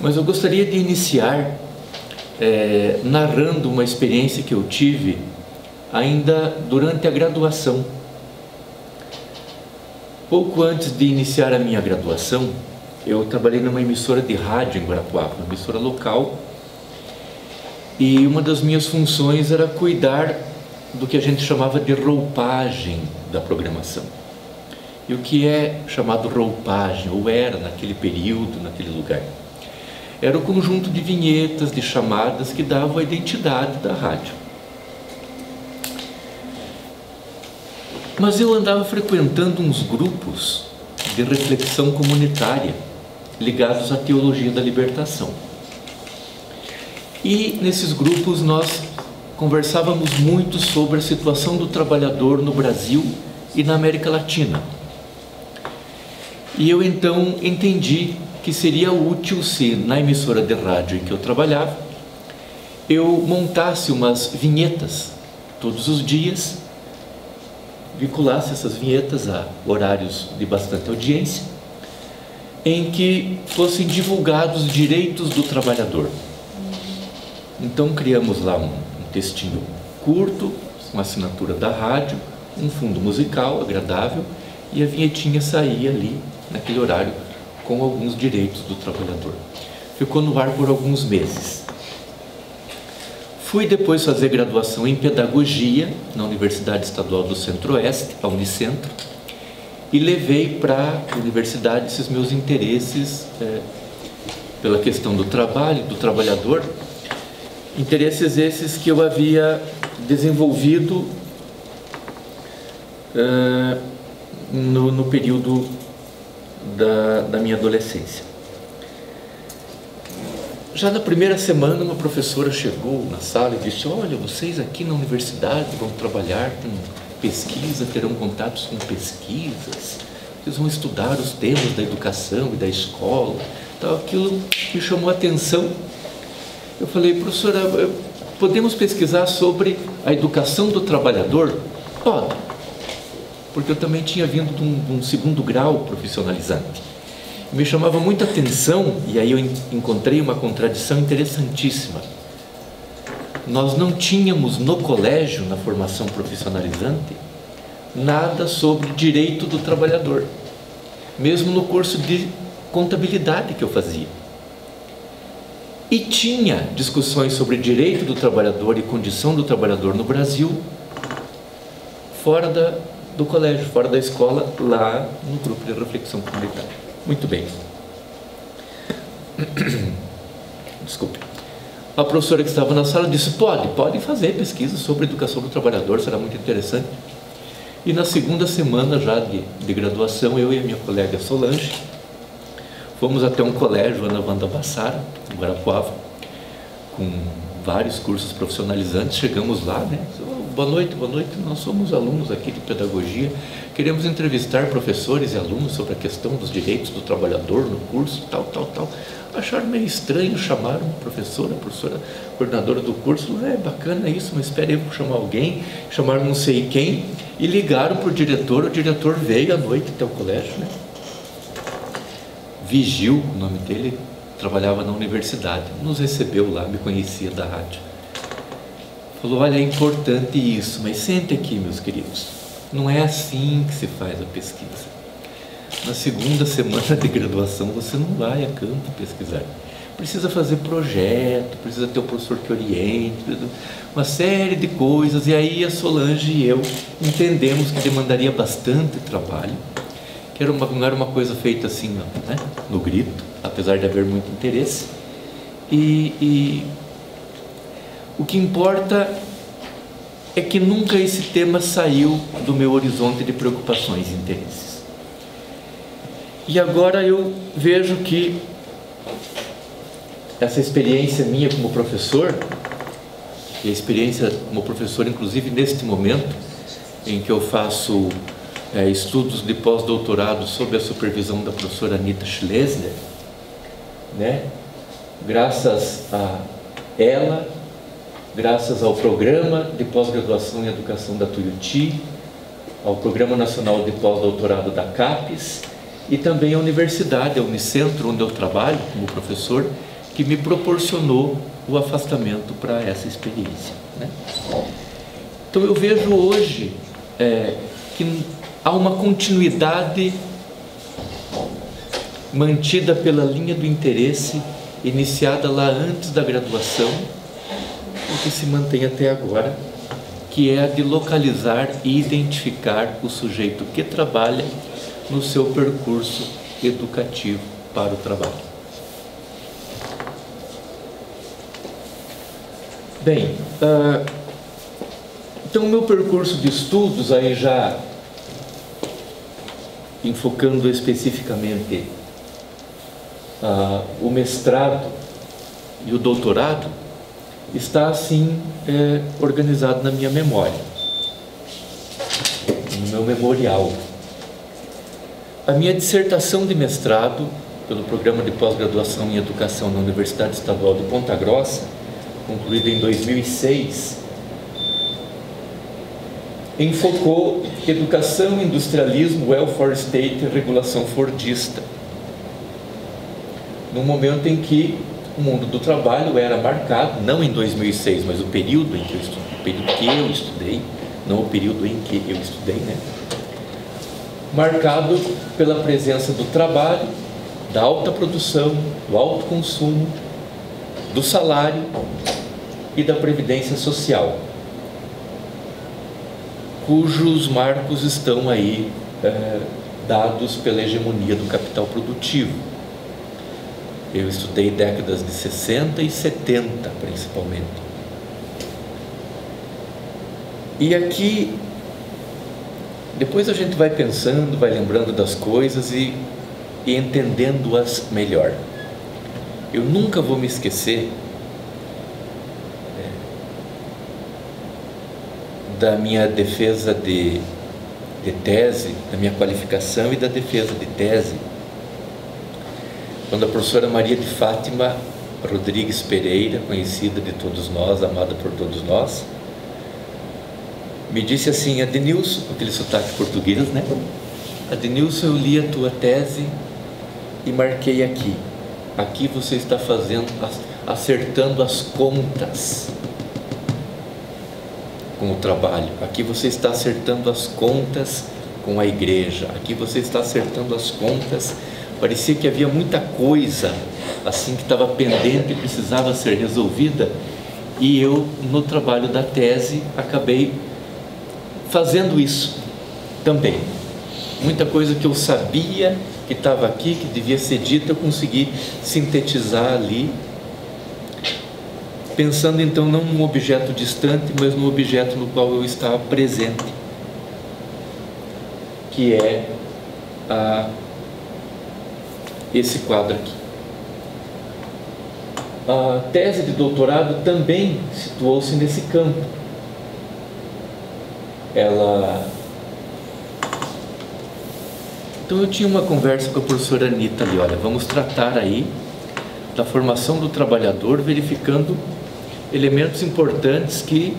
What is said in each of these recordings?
Mas eu gostaria de iniciar narrando uma experiência que eu tive ainda durante a graduação. Pouco antes de iniciar a minha graduação, eu trabalhei numa emissora de rádio em Guarapuava, uma emissora local, e uma das minhas funções era cuidar do que a gente chamava de roupagem da programação. E o que é chamado roupagem, ou era naquele período, naquele lugar? Era o conjunto de vinhetas, de chamadas que davam a identidade da rádio. Mas eu andava frequentando uns grupos de reflexão comunitária ligados à teologia da libertação. E nesses grupos nós conversávamos muito sobre a situação do trabalhador no Brasil e na América Latina. E eu então entendi que seria útil se na emissora de rádio em que eu trabalhava eu montasse umas vinhetas todos os dias, vinculasse essas vinhetas a horários de bastante audiência, em que fossem divulgados os direitos do trabalhador. Então criamos lá um textinho curto, com assinatura da rádio, um fundo musical agradável, e a vinhetinha saía ali naquele horário com alguns direitos do trabalhador. Ficou no ar por alguns meses. Fui depois fazer graduação em pedagogia na Universidade Estadual do Centro-Oeste, a Unicentro, e levei para a universidade esses meus interesses pela questão do trabalho, do trabalhador, interesses esses que eu havia desenvolvido no período da minha adolescência. Já na primeira semana, uma professora chegou na sala e disse: olha, vocês aqui na universidade vão trabalhar com pesquisa, terão contatos com pesquisas, vocês vão estudar os temas da educação e da escola. Então, aquilo me chamou a atenção. Eu falei: professora, podemos pesquisar sobre a educação do trabalhador? Pode, porque eu também tinha vindo de um segundo grau profissionalizante. Me chamava muita atenção, e aí eu encontrei uma contradição interessantíssima. Nós não tínhamos no colégio, na formação profissionalizante, nada sobre direito do trabalhador, mesmo no curso de contabilidade que eu fazia. E tinha discussões sobre direito do trabalhador e condição do trabalhador no Brasil, fora do colégio, fora da escola, lá no grupo de reflexão comunitária. Muito bem. Desculpe. A professora que estava na sala disse: pode fazer pesquisa sobre educação do trabalhador, será muito interessante. E na segunda semana já de graduação, eu e a minha colega Solange fomos até um colégio, Ana Wanda Bassara, em Guarapuava, com vários cursos profissionalizantes. Chegamos lá, né? Boa noite, nós somos alunos aqui de pedagogia, queremos entrevistar professores e alunos sobre a questão dos direitos do trabalhador no curso, tal. Acharam meio estranho, chamaram a professora coordenadora do curso. É bacana isso, mas espere aí, vou chamar alguém. Chamaram não sei quem e ligaram para o diretor veio à noite até o colégio, né? Vigil, o nome dele, trabalhava na universidade, nos recebeu lá, me conhecia da rádio. Falou: olha, é importante isso, mas sente aqui, meus queridos, não é assim que se faz a pesquisa. Na segunda semana de graduação você não vai a campo pesquisar, precisa fazer projeto, precisa ter um professor que oriente, uma série de coisas. E aí a Solange e eu entendemos que demandaria bastante trabalho, que não era uma coisa feita assim, né, no grito, apesar de haver muito interesse. E o que importa é que nunca esse tema saiu do meu horizonte de preocupações e interesses. E agora eu vejo que essa experiência minha como professor, e a experiência como professor inclusive neste momento em que eu faço estudos de pós-doutorado sob a supervisão da professora Anita Schlesner, né? Graças a ela, graças ao Programa de Pós-Graduação em Educação da Tuiuti, ao Programa Nacional de Pós-Doutorado da CAPES e também à universidade, a Unicentro, onde eu trabalho como professor, que me proporcionou o afastamento para essa experiência, né? Então eu vejo hoje que há uma continuidade mantida pela linha do interesse iniciada lá antes da graduação, o que se mantém até agora, que é a de localizar e identificar o sujeito que trabalha no seu percurso educativo para o trabalho. Bem, então o meu percurso de estudos, aí já enfocando especificamente o mestrado e o doutorado, está assim organizado na minha memória, no meu memorial. A minha dissertação de mestrado, pelo programa de pós-graduação em educação na Universidade Estadual de Ponta Grossa, concluída em 2006, enfocou educação, industrialismo, welfare state e regulação fordista, num momento em que o mundo do trabalho era marcado, não em 2006, mas o período em que eu estudei, não o período em que eu estudei, né? Marcado pela presença do trabalho, da alta produção, do alto consumo, do salário e da previdência social, cujos marcos estão aí dados pela hegemonia do capital produtivo. Eu estudei décadas de 60 e 70, principalmente. E aqui, depois a gente vai pensando, vai lembrando das coisas e entendendo-as melhor. Eu nunca vou me esquecer da minha defesa de tese, da minha qualificação e da defesa de tese, quando a professora Maria de Fátima Rodrigues Pereira, conhecida de todos nós, amada por todos nós, me disse assim: Adenilson, com aquele sotaque português, né? Adenilson, eu li a tua tese e marquei aqui. Aqui você está acertando as contas com o trabalho. Aqui você está acertando as contas com a igreja. Aqui você está acertando as contas. Parecia que havia muita coisa assim que estava pendente e precisava ser resolvida, e eu, no trabalho da tese, acabei fazendo isso também. Muita coisa que eu sabia que estava aqui, que devia ser dita, eu consegui sintetizar ali, pensando então não num objeto distante, mas no objeto no qual eu estava presente, que é esse quadro aqui. A tese de doutorado também situou-se nesse campo. Então eu tinha uma conversa com a professora Anitta ali: olha, vamos tratar aí da formação do trabalhador, verificando elementos importantes que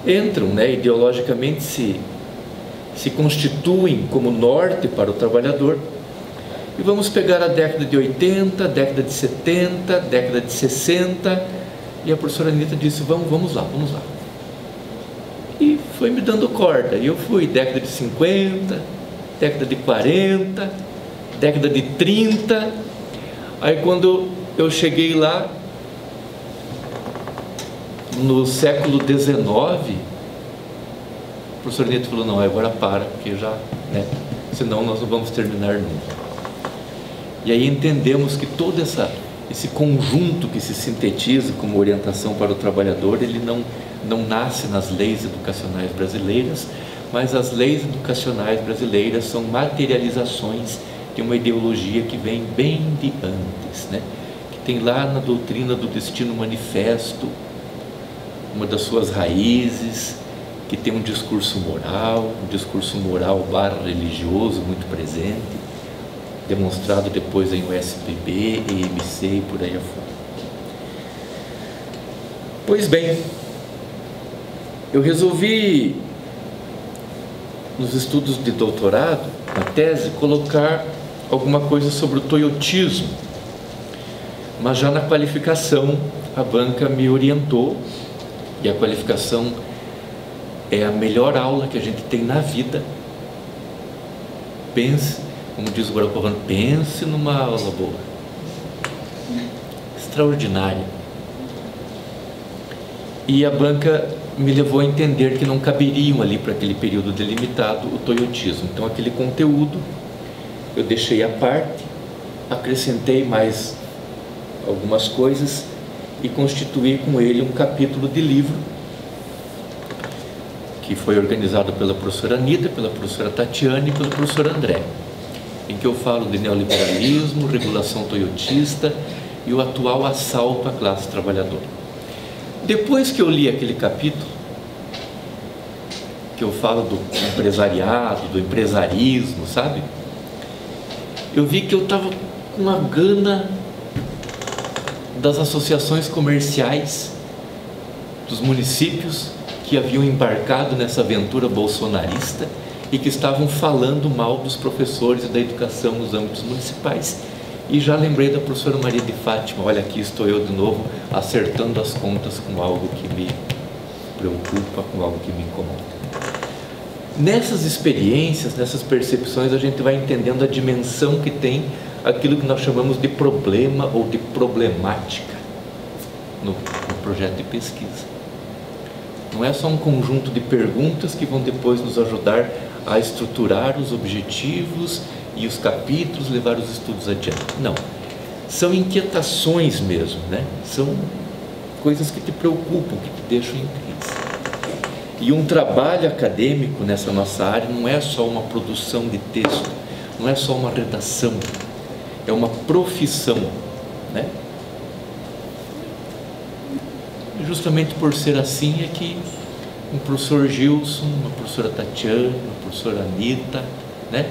entram, né, ideologicamente se constituem como norte para o trabalhador. E vamos pegar a década de 80, década de 70, década de 60, e a professora Anitta disse: vamos lá. E foi me dando corda, e eu fui década de 50, década de 40, década de 30, aí quando eu cheguei lá, no século XIX, a professora Anitta falou: não, agora para, porque já, né, senão nós não vamos terminar nunca. E aí entendemos que todo esse conjunto que se sintetiza como orientação para o trabalhador, ele não nasce nas leis educacionais brasileiras, mas as leis educacionais brasileiras são materializações de uma ideologia que vem bem de antes, né? Que tem lá na doutrina do destino manifesto uma das suas raízes, que tem um discurso moral / religioso muito presente, demonstrado depois em USPB, EMC e por aí afora. Pois bem, eu resolvi, nos estudos de doutorado, na tese, colocar alguma coisa sobre o toyotismo, Mas já na qualificação, a banca me orientou, e a qualificação é a melhor aula que a gente tem na vida. Pense, como diz o Guarapuavano, pense numa aula boa, extraordinária. E a banca me levou a entender que não caberiam ali para aquele período delimitado o toyotismo. Então aquele conteúdo eu deixei à parte, acrescentei mais algumas coisas e constituí com ele um capítulo de livro que foi organizado pela professora Anitta, pela professora Tatiane e pelo professor André, em que eu falo de neoliberalismo, regulação toyotista e o atual assalto à classe trabalhadora. Depois que eu li aquele capítulo, que eu falo do empresariado, do empresarismo, sabe? Eu vi que eu estava com uma gana das associações comerciais dos municípios que haviam embarcado nessa aventura bolsonarista e que estavam falando mal dos professores e da educação nos âmbitos municipais. E já lembrei da professora Maria de Fátima, olha, aqui estou eu de novo acertando as contas com algo que me preocupa, com algo que me incomoda. Nessas experiências, nessas percepções, a gente vai entendendo a dimensão que tem aquilo que nós chamamos de problema ou de problemática no projeto de pesquisa. Não é só um conjunto de perguntas que vão depois nos ajudar a estruturar os objetivos e os capítulos, levar os estudos adiante. Não, são inquietações mesmo, né? São coisas que te preocupam, que te deixam em crise. E um trabalho acadêmico nessa nossa área não é só uma produção de texto, não é só uma redação, é uma profissão, né? E justamente por ser assim é que um professor Gilson, uma professora Tatiana, uma professora Anitta, né?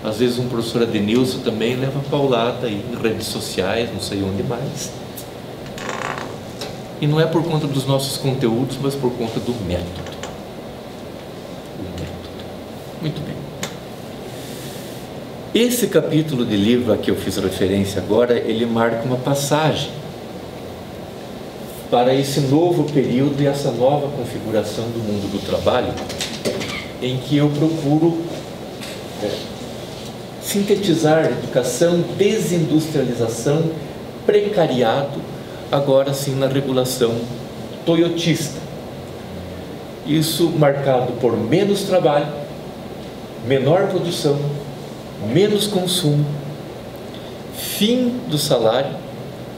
Às vezes um professor Adenilson também leva paulada aí em redes sociais, não sei onde mais. E não é por conta dos nossos conteúdos, mas por conta do método. O método. Muito bem. Esse capítulo de livro a que eu fiz referência agora, ele marca uma passagem para esse novo período e essa nova configuração do mundo do trabalho, em que eu procuro sintetizar educação, desindustrialização, precariado, agora sim na regulação toyotista. Isso marcado por menos trabalho, menor produção, menos consumo, fim do salário,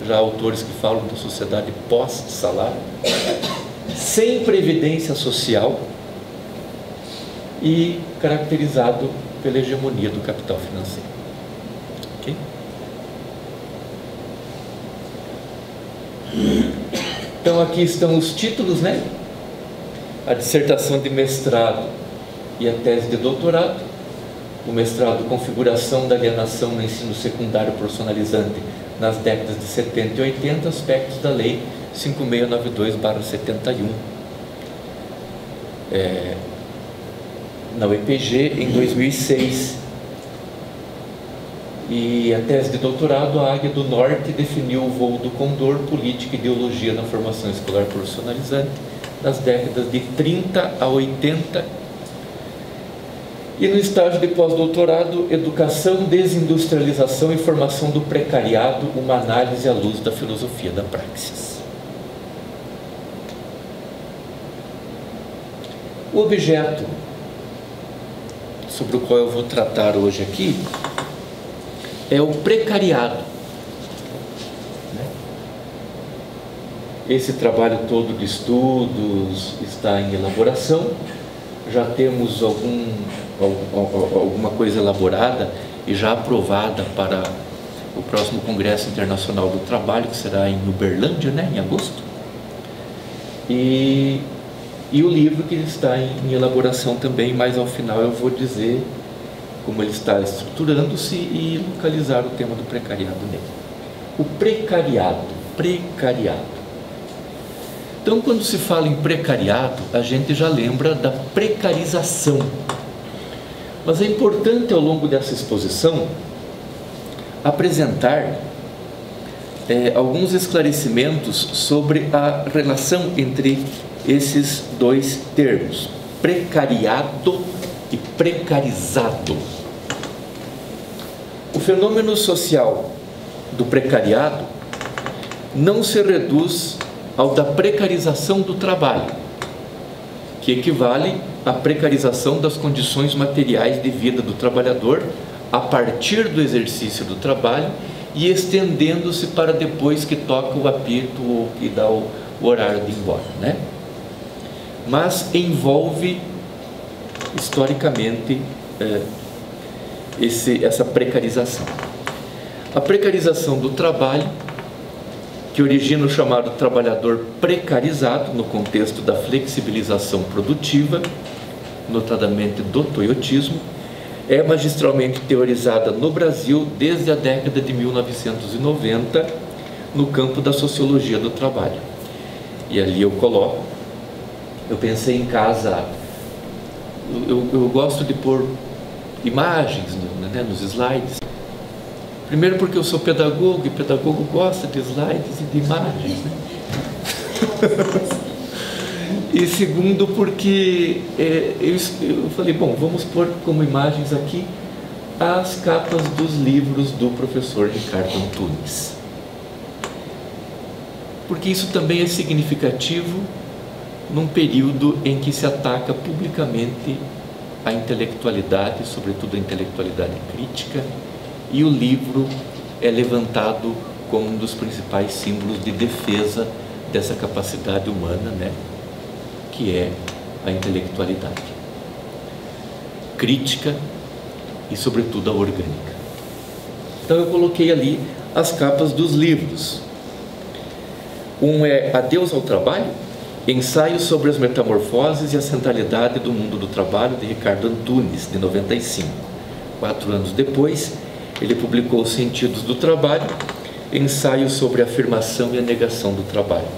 já há autores que falam da sociedade pós-salário, sem previdência social e caracterizado pela hegemonia do capital financeiro. Okay? Então aqui estão os títulos, né? A dissertação de mestrado e a tese de doutorado. O mestrado, configuração da alienação no ensino secundário profissionalizante nas décadas de 70 e 80, aspectos da lei 5692/71. Na UEPG em 2006. E a tese de doutorado, a Águia do Norte definiu o voo do Condor, política e ideologia na formação escolar profissionalizante nas décadas de 30 a 80. E no estágio de pós-doutorado, educação, desindustrialização e formação do precariado, uma análise à luz da filosofia da praxis. O objeto sobre o qual eu vou tratar hoje aqui é o precariado. Esse trabalho todo de estudos está em elaboração, já temos alguma coisa elaborada e já aprovada para o próximo Congresso Internacional do Trabalho, que será em Uberlândia, né, em agosto. E o livro que está em elaboração também, mas ao final eu vou dizer como ele está estruturando-se e localizar o tema do precariado nele. O precariado. Então, quando se fala em precariado, a gente já lembra da precarização. Mas é importante, ao longo dessa exposição, apresentar alguns esclarecimentos sobre a relação entre esses dois termos, precariado e precarizado. O fenômeno social do precariado não se reduz ao da precarização do trabalho, que equivale à precarização das condições materiais de vida do trabalhador a partir do exercício do trabalho e estendendo-se para depois que toca o apito ou que dá o horário de ir embora, né? Mas envolve historicamente essa precarização. A precarização do trabalho, que origina o chamado trabalhador precarizado no contexto da flexibilização produtiva, notadamente do toyotismo, é magistralmente teorizada no Brasil desde a década de 1990 no campo da sociologia do trabalho. E ali eu coloco, eu pensei em casa, eu gosto de pôr imagens, né, nos slides. Primeiro porque eu sou pedagogo e pedagogo gosta de slides e de imagens, né? E segundo porque eu falei, bom, vamos pôr como imagens aqui as capas dos livros do professor Ricardo Antunes. Porque isso também é significativo num período em que se ataca publicamente a intelectualidade, sobretudo a intelectualidade crítica, e o livro é levantado como um dos principais símbolos de defesa dessa capacidade humana, né, que é a intelectualidade crítica e, sobretudo, a orgânica. Então eu coloquei ali as capas dos livros. Um é Adeus ao Trabalho, ensaio sobre as metamorfoses e a centralidade do mundo do trabalho, de Ricardo Antunes, de 95. 4 anos depois, ele publicou Os Sentidos do Trabalho, ensaio sobre a afirmação e a negação do trabalho.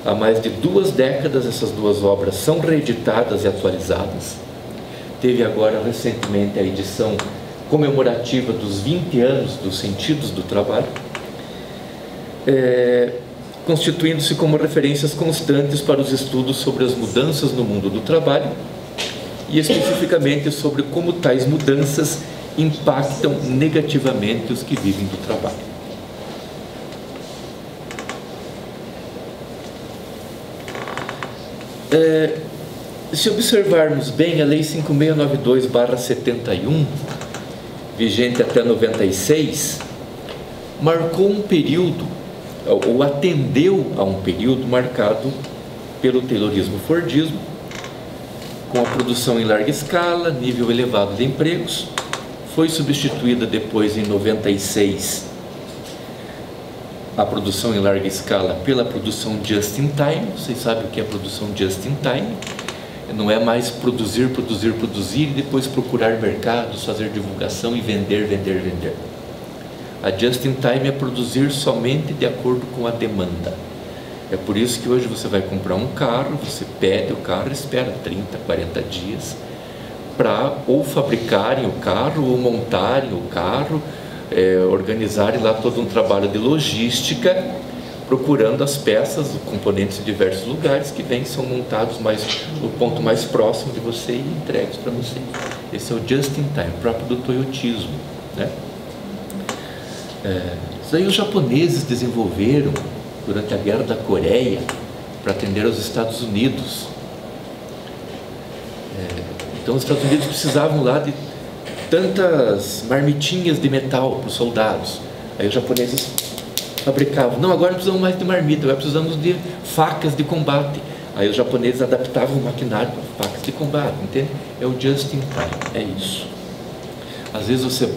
Há mais de 2 décadas, essas 2 obras são reeditadas e atualizadas. Teve agora, recentemente, a edição comemorativa dos 20 anos dos Sentidos do Trabalho, constituindo-se como referências constantes para os estudos sobre as mudanças no mundo do trabalho e especificamente sobre como tais mudanças impactam negativamente os que vivem do trabalho. Se observarmos bem, a Lei 5692/71, vigente até 96, marcou um período, ou atendeu a um período marcado pelo taylorismo-fordismo, com a produção em larga escala, nível elevado de empregos. Foi substituída depois, em 96, a produção em larga escala pela produção just in time. Vocês sabem o que é produção just in time? Não é mais produzir e depois procurar mercados, fazer divulgação e vender. A just in time é produzir somente de acordo com a demanda. É por isso que hoje você vai comprar um carro, você pede o carro e espera 30, 40 dias para ou fabricarem o carro ou montarem o carro, organizarem lá todo um trabalho de logística, procurando as peças, os componentes de diversos lugares que são montados no ponto mais próximo de você e entregues para você. Esse é o just in time, próprio do toyotismo, né? Isso aí os japoneses desenvolveram durante a Guerra da Coreia para atender aos Estados Unidos. Então os Estados Unidos precisavam lá de tantas marmitinhas de metal para os soldados. Aí os japoneses fabricavam, não, agora não precisamos mais de marmita, agora precisamos de facas de combate. Aí os japoneses adaptavam o maquinário para facas de combate, entende? É o just in time, é isso. Às vezes você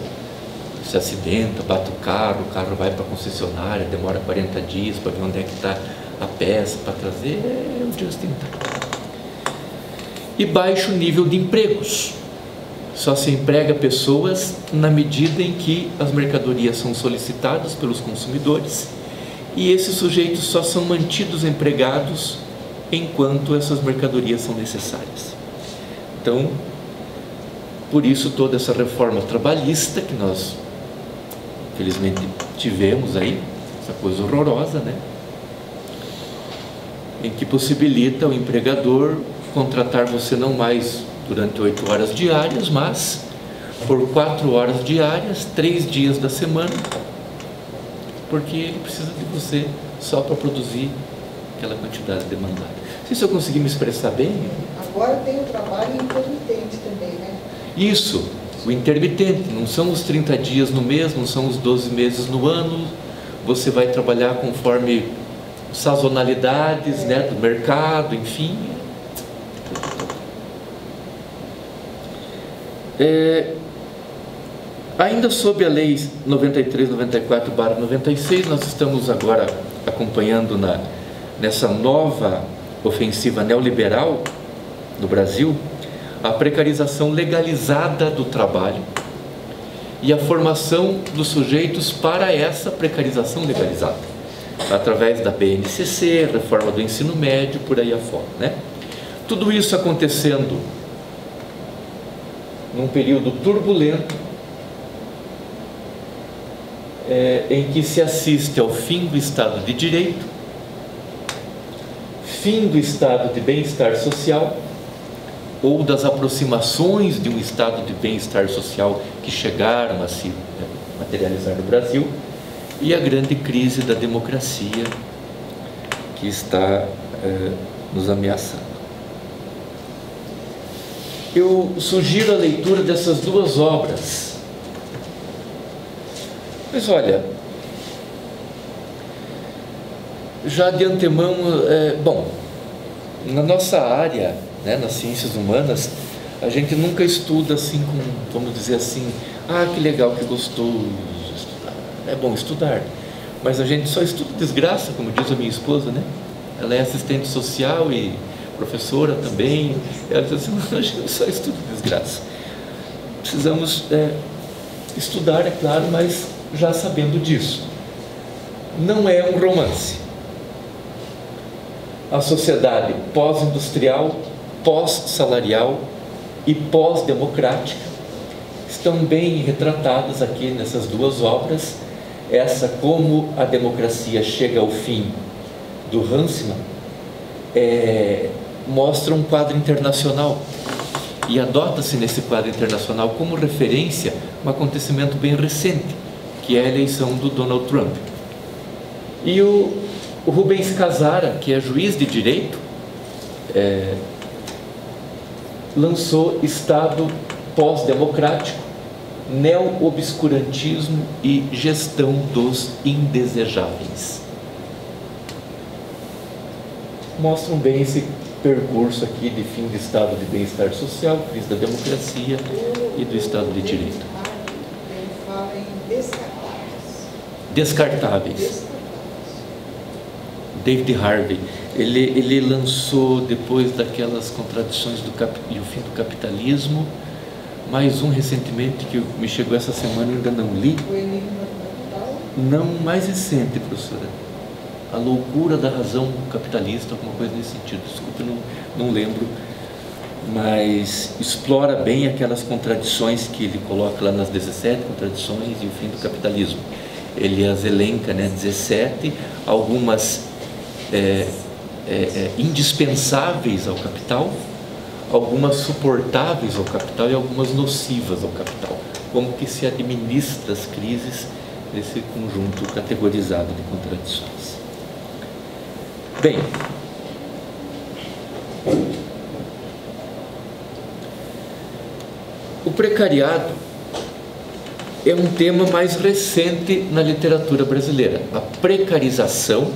se acidenta, bate o carro vai para a concessionária, demora 40 dias para ver onde é que está a peça para trazer, é o just in time. E baixo nível de empregos. Só se emprega pessoas na medida em que as mercadorias são solicitadas pelos consumidores e esses sujeitos só são mantidos empregados enquanto essas mercadorias são necessárias. Então, por isso toda essa reforma trabalhista que nós, felizmente, tivemos aí, essa coisa horrorosa, né? Em que possibilita o empregador contratar você não mais durante 8 horas diárias, mas por 4 horas diárias, 3 dias da semana, porque ele precisa de você só para produzir aquela quantidade demandada. Não sei se eu consegui me expressar bem. Agora tem o trabalho intermitente também, né? Isso, o intermitente, não são os 30 dias no mês, não são os 12 meses no ano, você vai trabalhar conforme sazonalidades, né, do mercado, enfim. Ainda sob a Lei 93/94/96, nós estamos agora acompanhando nessa nova ofensiva neoliberal no Brasil, a precarização legalizada do trabalho e a formação dos sujeitos para essa precarização legalizada, através da BNCC, reforma do ensino médio, por aí afora, né? Tudo isso acontecendo num período turbulento, em que se assiste ao fim do Estado de Direito, fim do estado de bem-estar social, ou das aproximações de um estado de bem-estar social que chegaram a se materializar no Brasil, e a grande crise da democracia que está nos ameaçando. Eu sugiro a leitura dessas duas obras. Mas olha, já de antemão, bom, na nossa área, né, nas ciências humanas, a gente nunca estuda assim, vamos dizer assim, que legal, que gostoso estudar. É bom estudar, mas a gente só estuda desgraça, como diz a minha esposa, né? Ela é assistente social e professora também. Ela diz assim, a gente só estuda desgraça. Precisamos estudar, é claro, mas já sabendo disso. Não é um romance. A sociedade pós-industrial, pós-salarial e pós-democrática estão bem retratadas aqui nessas duas obras. Essa, como a democracia chega ao fim, do Huntsman, mostra um quadro internacional, e adota-se nesse quadro internacional como referência um acontecimento bem recente, que é a eleição do Donald Trump. E o Rubens Casara, que é juiz de direito, lançou Estado Pós-Democrático, Neo-Obscurantismo e Gestão dos Indesejáveis. Mostram bem esse percurso aqui de fim de estado de bem-estar social, crise da democracia e do Estado de Direito. Ele fala em Descartáveis. David Harvey, ele lançou, depois daquelas contradições e o fim do capitalismo, mais um recentemente que me chegou essa semana, ainda não li. O Enigma do Capital? Não, mais recente, professora. A loucura da razão capitalista, alguma coisa nesse sentido. Desculpe, não lembro. Mas explora bem aquelas contradições que ele coloca lá nas 17 contradições e o fim do capitalismo. Ele as elenca, né, 17, algumas indispensáveis ao capital, algumas suportáveis ao capital e algumas nocivas ao capital. Como que se administra as crises nesse conjunto categorizado de contradições. Bem, o precariado é um tema mais recente na literatura brasileira. A precarização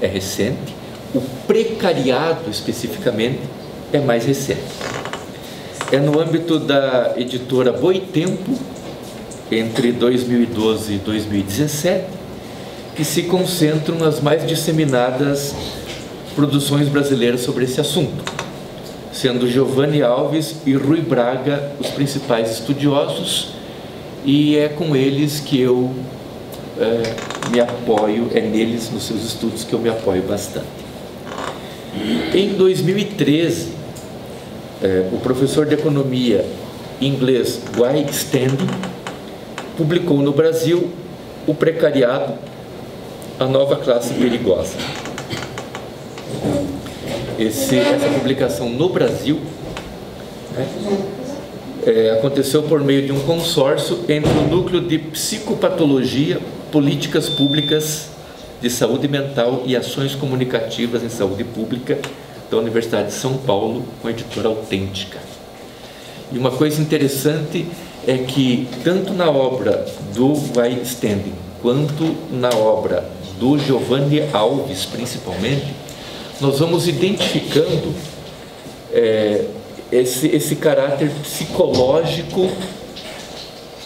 é recente, o precariado especificamente é mais recente. É no âmbito da editora Boitempo, entre 2012 e 2017, que se concentram as mais disseminadas produções brasileiras sobre esse assunto, sendo Giovanni Alves e Rui Braga os principais estudiosos, e é com eles que eu me apoio, é neles, nos seus estudos, que eu me apoio bastante. Em 2013, o professor de economia inglês Guy Standing publicou no Brasil O Precariado A Nova Classe Perigosa. Essa publicação no Brasil, né, aconteceu por meio de um consórcio entre o Núcleo de Psicopatologia, Políticas Públicas de Saúde Mental e Ações Comunicativas em Saúde Pública da Universidade de São Paulo, com a editora Autêntica. E uma coisa interessante é que, tanto na obra do Weinstein quanto na obra do Giovanni Alves, principalmente, nós vamos identificando esse caráter psicológico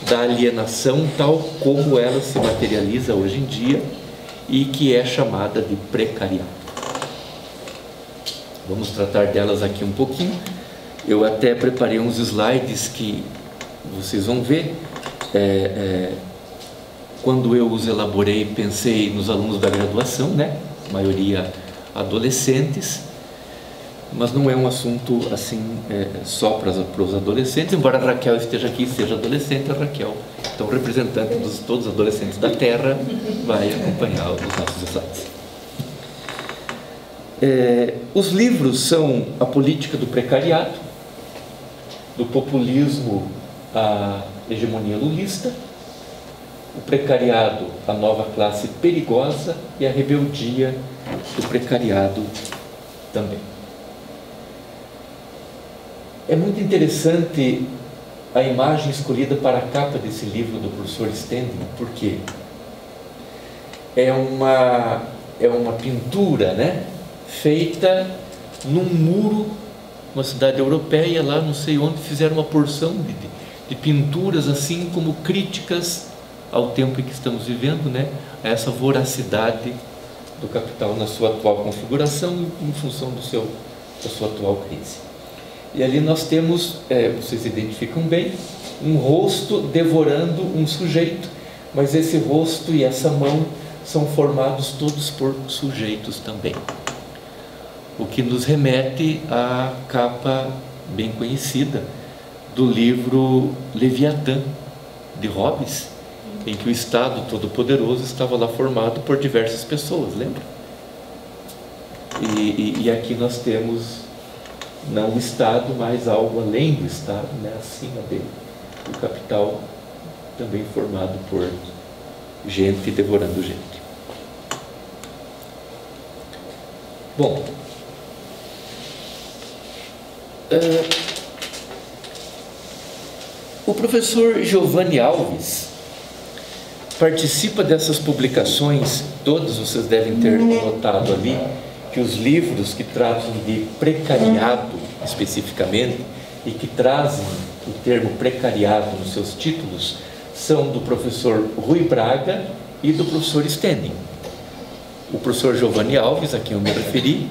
da alienação, tal como ela se materializa hoje em dia e que é chamada de precariado. Vamos tratar delas aqui um pouquinho. Eu até preparei uns slides que vocês vão ver. Quando eu os elaborei, pensei nos alunos da graduação, né? A maioria adolescentes, mas não é um assunto assim só para os adolescentes, embora a Raquel esteja aqui, seja adolescente. A Raquel, então representante de todos os adolescentes da Terra, vai acompanhar os nossos slides. Os livros são A Política do Precariado, do Populismo à Hegemonia Lulista, O Precariado, a Nova Classe Perigosa e A Rebeldia do Precariado também. É muito interessante a imagem escolhida para a capa desse livro do professor Standing, porque é uma pintura, né, feita num muro, uma cidade europeia, lá não sei onde, fizeram uma porção de pinturas assim como críticas ao tempo em que estamos vivendo, né, a essa voracidade do capital na sua atual configuração em função da sua atual crise. E ali nós temos, vocês identificam bem, um rosto devorando um sujeito, mas esse rosto e essa mão são formados todos por sujeitos também. O que nos remete à capa bem conhecida do livro Leviatã, de Hobbes, em que o Estado Todo-Poderoso estava lá formado por diversas pessoas, lembra? E aqui nós temos não o Estado, mas algo além do Estado, né, acima dele, o capital também formado por gente devorando gente. Bom, o professor Giovanni Alves participa dessas publicações, todos vocês devem ter notado ali, que os livros que tratam de precariado especificamente e que trazem o termo precariado nos seus títulos são do professor Rui Braga e do professor Standing. O professor Giovanni Alves, a quem eu me referi,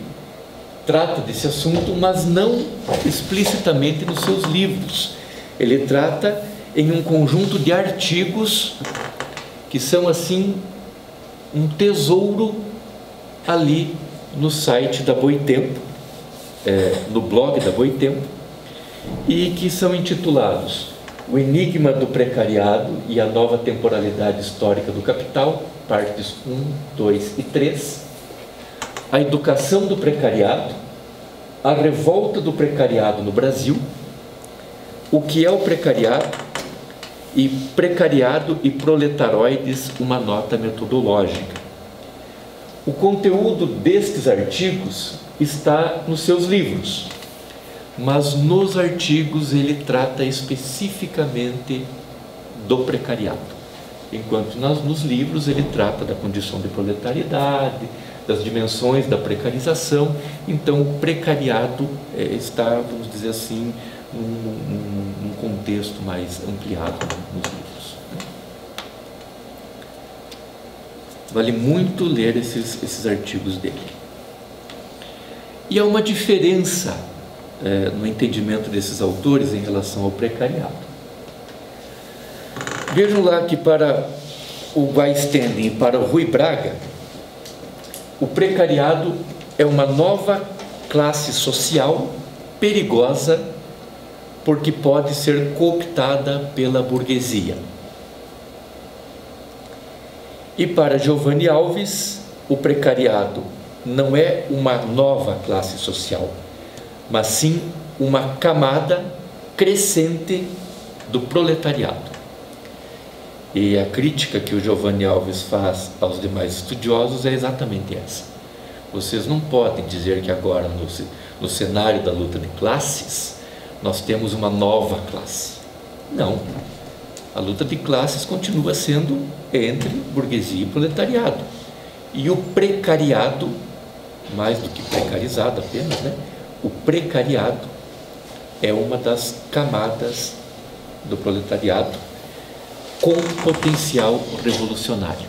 trata desse assunto, mas não explicitamente nos seus livros. Ele trata em um conjunto de artigos que são assim um tesouro ali no site da Boitempo, no blog da Boitempo, e que são intitulados O Enigma do Precariado e a Nova Temporalidade Histórica do Capital, partes 1, 2 e 3, A Educação do Precariado, A Revolta do Precariado no Brasil, O que é o Precariado e Precariado e Proletaroides, uma nota metodológica. O conteúdo destes artigos está nos seus livros, mas nos artigos ele trata especificamente do precariado, enquanto nos livros ele trata da condição de proletariedade, das dimensões da precarização. Então o precariado está, vamos dizer assim, num contexto mais ampliado nos livros. Vale muito ler esses artigos dele. E há uma diferença no entendimento desses autores em relação ao precariado. Vejam lá que para o Weinstein e para o Rui Braga, o precariado é uma nova classe social perigosa porque pode ser cooptada pela burguesia. E para Giovanni Alves, o precariado não é uma nova classe social, mas sim uma camada crescente do proletariado. E a crítica que o Giovanni Alves faz aos demais estudiosos é exatamente essa. Vocês não podem dizer que agora, no cenário da luta de classes, nós temos uma nova classe. Não. A luta de classes continua sendo entre burguesia e proletariado. E o precariado, mais do que precarizado apenas, né? O precariado é uma das camadas do proletariado com potencial revolucionário.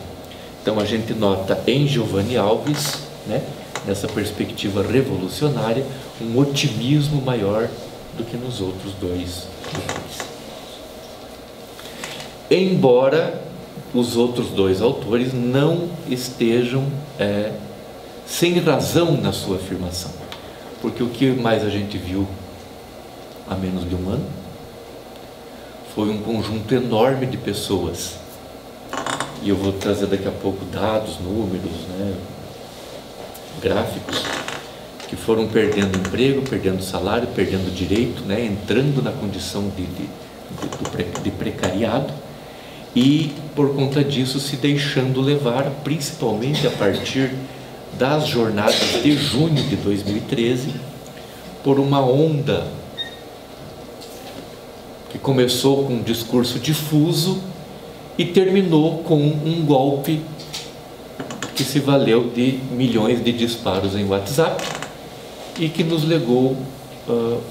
Então a gente nota em Giovanni Alves, né, nessa perspectiva revolucionária, um otimismo maior do que nos outros dois autores. Embora os outros dois autores não estejam sem razão na sua afirmação, porque o que mais a gente viu há menos de um ano foi um conjunto enorme de pessoas, e eu vou trazer daqui a pouco dados, números, né, gráficos, que foram perdendo emprego, perdendo salário, perdendo direito, né, entrando na condição de precariado, e por conta disso se deixando levar, principalmente a partir das jornadas de junho de 2013, por uma onda que começou com um discurso difuso e terminou com um golpe que se valeu de milhões de disparos em WhatsApp e que nos legou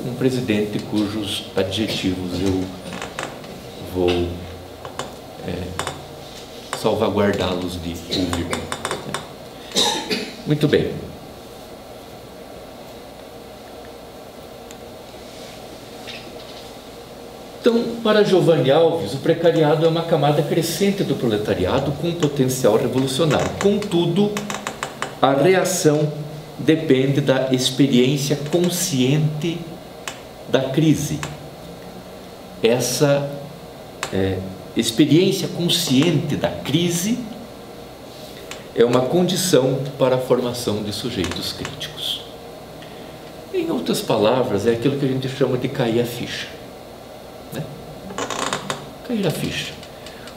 um presidente cujos adjetivos eu vou salvaguardá-los de ouvir. Muito bem. Então, para Giovanni Alves, o precariado é uma camada crescente do proletariado com potencial revolucionário. Contudo, a reação depende da experiência consciente da crise. Essa experiência consciente da crise é uma condição para a formação de sujeitos críticos. Em outras palavras, é aquilo que a gente chama de cair a ficha. Né? Cair a ficha.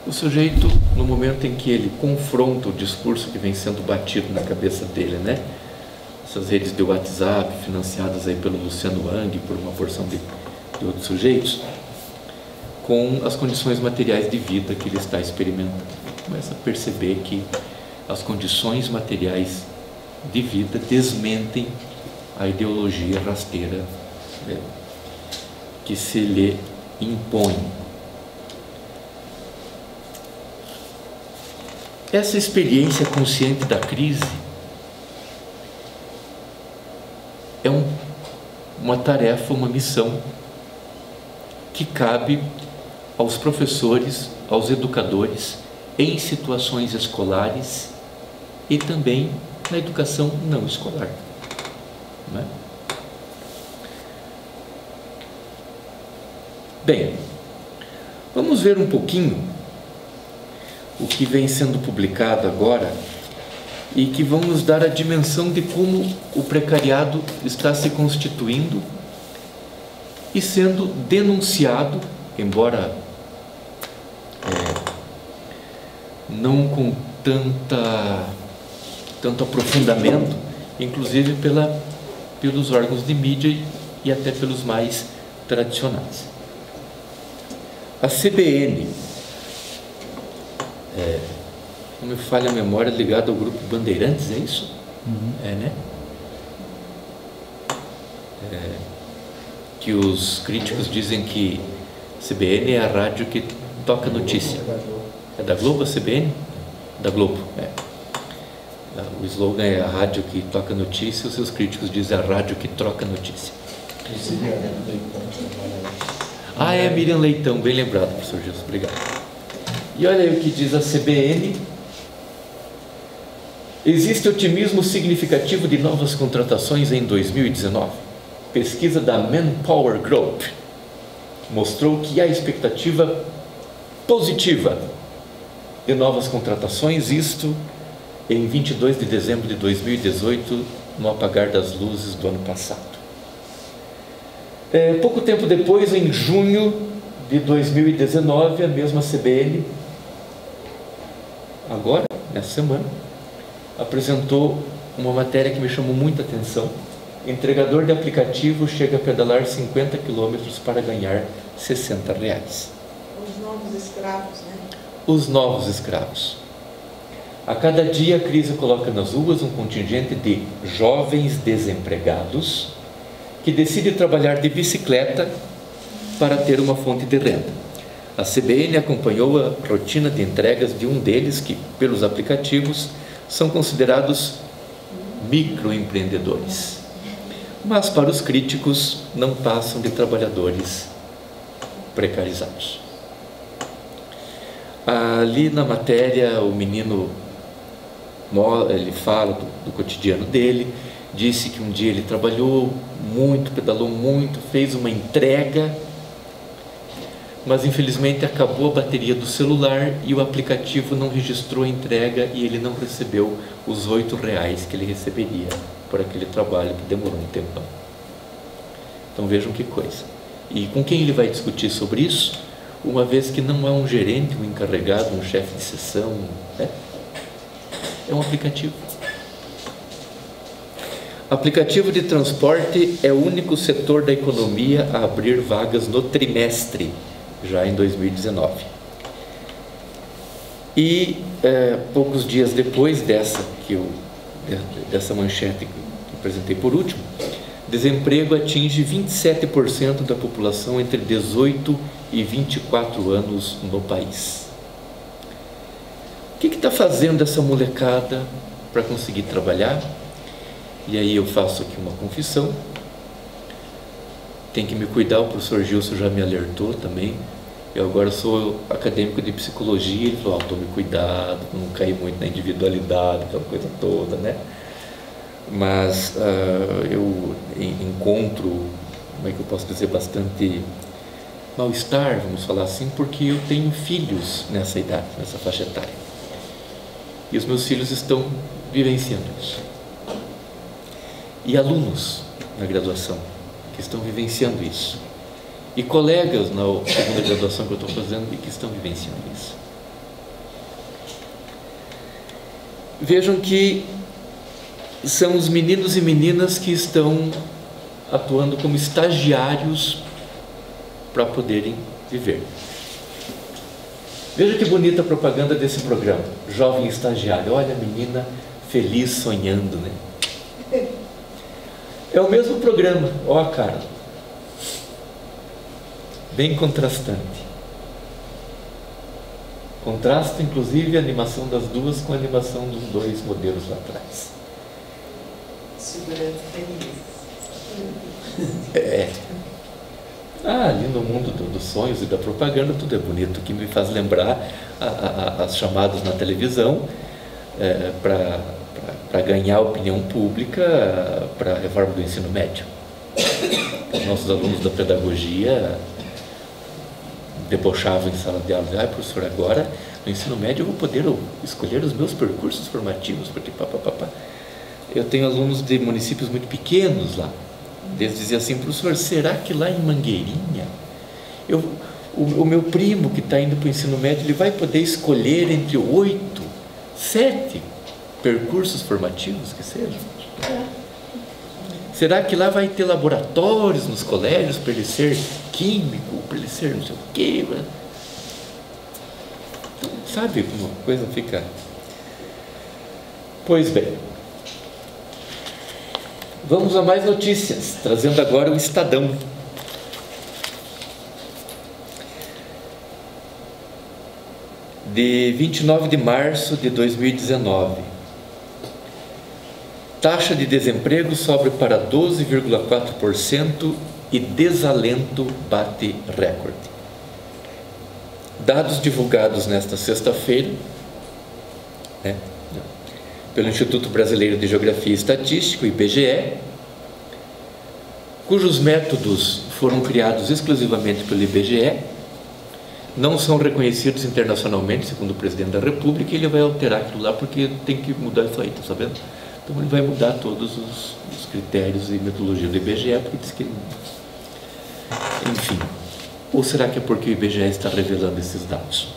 O sujeito, no momento em que ele confronta o discurso que vem sendo batido na cabeça dele, né? Essas redes de WhatsApp, financiadas aí pelo Luciano Hang, por uma porção de outros sujeitos, com as condições materiais de vida que ele está experimentando. Começa a perceber que as condições materiais de vida desmentem a ideologia rasteira, né, que se lhe impõe. Essa experiência consciente da crise é uma tarefa, uma missão que cabe aos professores, aos educadores em situações escolares e também na educação não escolar. Não é? Bem, vamos ver um pouquinho o que vem sendo publicado agora e que vão nos dar a dimensão de como o precariado está se constituindo e sendo denunciado, embora não com tanto aprofundamento, inclusive pelos órgãos de mídia e até pelos mais tradicionais. A CBN, não me falha a memória, ligada ao grupo Bandeirantes, é isso? Uhum. Né? Que os críticos dizem que CBN é a rádio que toca notícia. É da Globo a CBN? Da Globo, O slogan é a rádio que toca notícia, os seus críticos dizem a rádio que troca notícia. É Miriam Leitão, bem lembrado, professor Gilson, obrigado. E olha aí o que diz a CBN. Existe otimismo significativo de novas contratações em 2019. Pesquisa da Manpower Group mostrou que há expectativa positiva de novas contratações, isto em 22 de dezembro de 2018, no apagar das luzes do ano passado. Pouco tempo depois, em junho de 2019, a mesma CBN, agora, nessa semana, apresentou uma matéria que me chamou muita atenção. Entregador de aplicativo chega a pedalar 50 quilômetros para ganhar R$60. Os novos escravos, né? Os novos escravos. A cada dia a crise coloca nas ruas um contingente de jovens desempregados que decide trabalhar de bicicleta para ter uma fonte de renda. A CBN acompanhou a rotina de entregas de um deles que, pelos aplicativos, são considerados microempreendedores, mas para os críticos não passam de trabalhadores precarizados. Ali na matéria o menino, ele fala do cotidiano dele, disse que um dia ele trabalhou muito, pedalou muito, fez uma entrega, mas infelizmente acabou a bateria do celular e o aplicativo não registrou a entrega e ele não recebeu os R$8 que ele receberia por aquele trabalho que demorou um tempão. Então vejam que coisa. E com quem ele vai discutir sobre isso? Uma vez que não há um gerente, um encarregado, um chefe de seção, né? É um aplicativo. Aplicativo de transporte é o único setor da economia a abrir vagas no trimestre, já em 2019. E poucos dias depois dessa manchete que eu apresentei por último, desemprego atinge 27% da população entre 18 e 24 anos no país. O que está fazendo essa molecada para conseguir trabalhar? E aí eu faço aqui uma confissão. Tem que me cuidar, o professor Gilson já me alertou também. Eu agora sou acadêmico de psicologia, ele falou, tome cuidado, não cair muito na individualidade, aquela coisa toda, né? Mas eu encontro, como é que eu posso dizer, bastante mal-estar, vamos falar assim, porque eu tenho filhos nessa idade, nessa faixa etária. E os meus filhos estão vivenciando isso. E alunos na graduação que estão vivenciando isso. E colegas na segunda graduação que eu estou fazendo e que estão vivenciando isso. Vejam que são os meninos e meninas que estão atuando como estagiários para poderem viver. Veja que bonita a propaganda desse programa, Jovem Estagiário. Olha a menina feliz sonhando, né? É o mesmo programa, olha a cara. Bem contrastante. Contrasta, inclusive, a animação das duas com a animação dos dois modelos lá atrás. Segurança feliz. Ali no mundo dos sonhos e da propaganda, tudo é bonito, que me faz lembrar as chamadas na televisão para ganhar a opinião pública para a reforma do ensino médio. Os nossos alunos da pedagogia debochavam em sala de aula, professor, agora no ensino médio eu vou poder escolher os meus percursos formativos, porque papapá. Eu tenho alunos de municípios muito pequenos lá. Eles diziam assim, professor, será que lá em Mangueirinha, o meu primo que está indo para o ensino médio, ele vai poder escolher entre 8, 7 percursos formativos que sejam? Será que lá vai ter laboratórios nos colégios para ele ser químico, para ele ser não sei o quê? Então, sabe como a coisa fica? Pois bem, vamos a mais notícias, trazendo agora o Estadão. De 29 de março de 2019. Taxa de desemprego sobe para 12,4% e desalento bate recorde. Dados divulgados nesta sexta-feira, pelo Instituto Brasileiro de Geografia e Estatística, IBGE, cujos métodos foram criados exclusivamente pelo IBGE, não são reconhecidos internacionalmente, segundo o presidente da República, e ele vai alterar aquilo lá porque tem que mudar isso aí, tá sabendo? Então ele vai mudar todos os critérios e metodologia do IBGE, porque diz que... Enfim. Ou será que é porque o IBGE está revelando esses dados?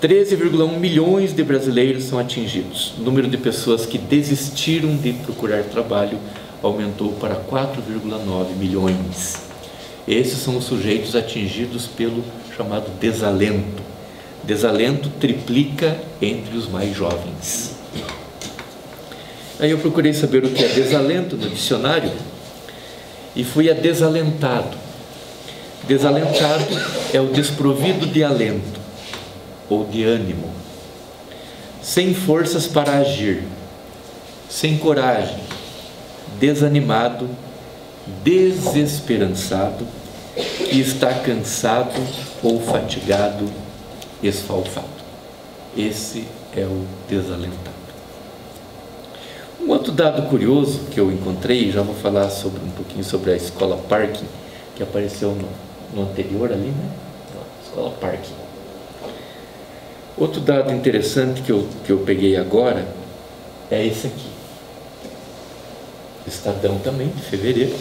13,1 milhões de brasileiros são atingidos. O número de pessoas que desistiram de procurar trabalho aumentou para 4,9 milhões. Esses são os sujeitos atingidos pelo chamado desalento. Desalento triplica entre os mais jovens. Aí eu procurei saber o que é desalento no dicionário e fui a desalentado. Desalentado é o desprovido de alento ou de ânimo, sem forças para agir, sem coragem, desanimado, desesperançado, e está cansado ou fatigado, esfalfado. Esse é o desalentado. Um outro dado curioso que eu encontrei, já vou falar um pouquinho sobre a escola Parking, que apareceu no anterior ali, né? Escola Parking. Outro dado interessante que eu peguei agora é esse aqui. Estadão também, de fevereiro.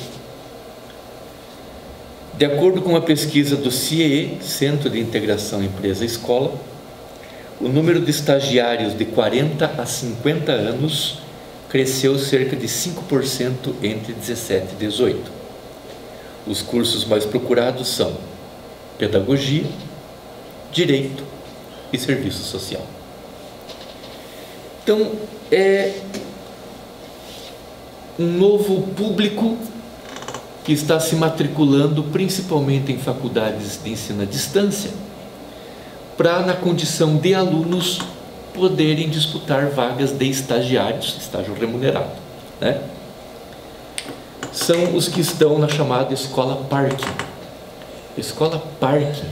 De acordo com uma pesquisa do CIEE, Centro de Integração Empresa-Escola, o número de estagiários de 40 a 50 anos cresceu cerca de 5% entre 17 e 18. Os cursos mais procurados são Pedagogia, Direito e Serviço Social. Então, é um novo público que está se matriculando principalmente em faculdades de ensino à distância, para, na condição de alunos, poderem disputar vagas de estagiários, estágio remunerado, né? São os que estão na chamada escola Parking. Escola Parking,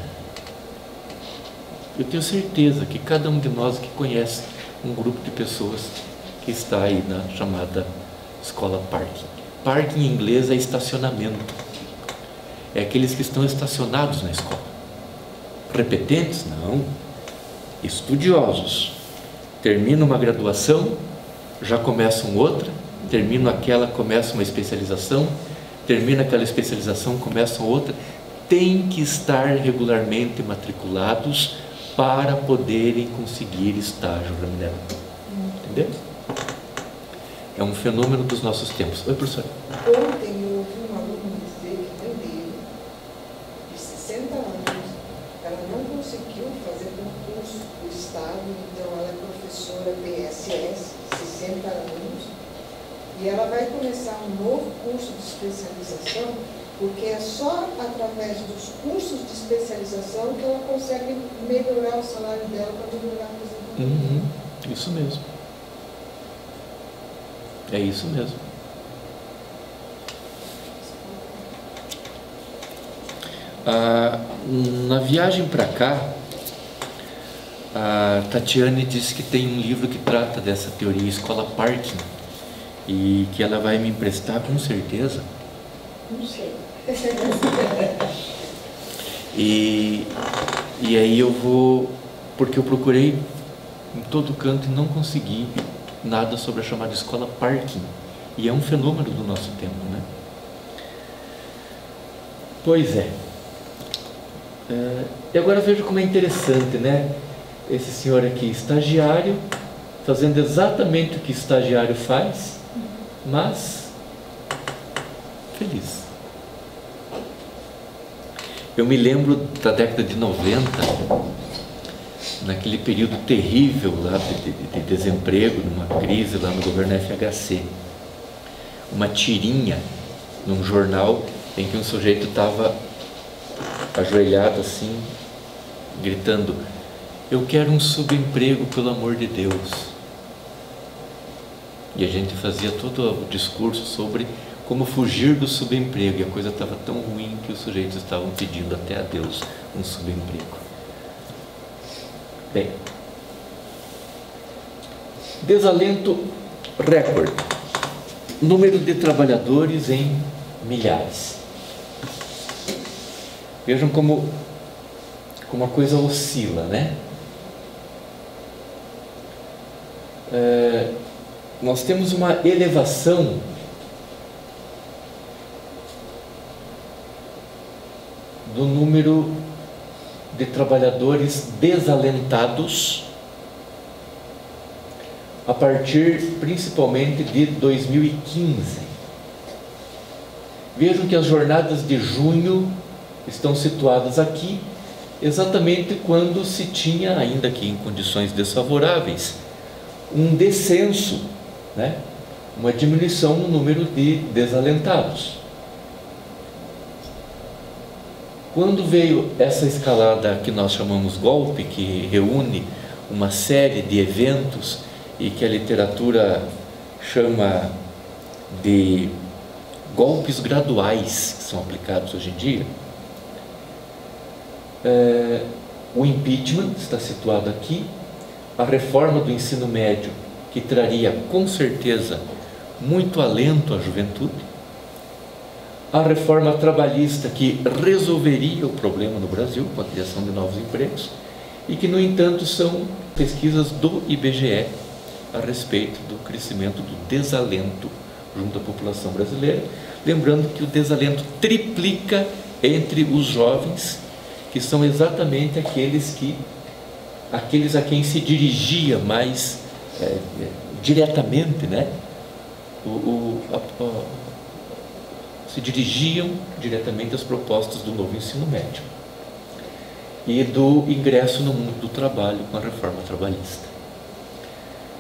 eu tenho certeza que cada um de nós que conhece um grupo de pessoas que está aí na chamada escola Parking. Parking em inglês é estacionamento. É aqueles que estão estacionados na escola. Repetentes? Não. Estudiosos. Termina uma graduação, já começam outra, termina aquela, começa uma especialização, termina aquela especialização, começam outra. Tem que estar regularmente matriculados para poderem conseguir estágio remunerado. Entendeu? É um fenômeno dos nossos tempos. Oi, professor. Ontem eu ouvi um aluno dizer que mãe dele, de 60 anos, ela não conseguiu fazer concurso do Estado, então ela é professora PSS, 60 anos, e ela vai começar um novo curso de especialização, porque é só através dos cursos de especialização que ela consegue melhorar o salário dela para melhorar a aposentadoria. Isso mesmo. É isso mesmo. Na viagem para cá, a Tatiane disse que tem um livro que trata dessa teoria escola Parking e que ela vai me emprestar com certeza. Não sei. E aí eu vou, porque eu procurei em todo canto e não consegui nada sobre a chamada escola Parking, e é um fenômeno do nosso tempo, né? Pois é. E agora veja como é interessante, né? Esse senhor aqui, estagiário, fazendo exatamente o que estagiário faz, mas feliz. Eu me lembro da década de 90, naquele período terrível lá de desemprego, numa crise lá no governo FHC, uma tirinha num jornal em que um sujeito estava ajoelhado assim, gritando: eu quero um subemprego, pelo amor de Deus. E a gente fazia todo o discurso sobre como fugir do subemprego, e a coisa estava tão ruim que os sujeitos estavam pedindo até a Deus um subemprego. Bem, desalento recorde. Número de trabalhadores em milhares. Vejam como como a coisa oscila, né? Nós temos uma elevação do número de trabalhadores desalentados a partir principalmente de 2015. Vejam que as jornadas de junho estão situadas aqui, exatamente quando se tinha, ainda que em condições desfavoráveis, um descenso, né? Uma diminuição no número de desalentados. Quando veio essa escalada que nós chamamos golpe, que reúne uma série de eventos e que a literatura chama de golpes graduais, que são aplicados hoje em dia, o impeachment está situado aqui, a reforma do ensino médio, que traria com certeza muito alento à juventude, a reforma trabalhista, que resolveria o problema no Brasil com a criação de novos empregos, e que, no entanto, são pesquisas do IBGE a respeito do crescimento do desalento junto à população brasileira, lembrando que o desalento triplica entre os jovens, que são exatamente aqueles a quem se dirigia mais diretamente, né? Se dirigiam diretamente às propostas do novo ensino médio e do ingresso no mundo do trabalho com a reforma trabalhista.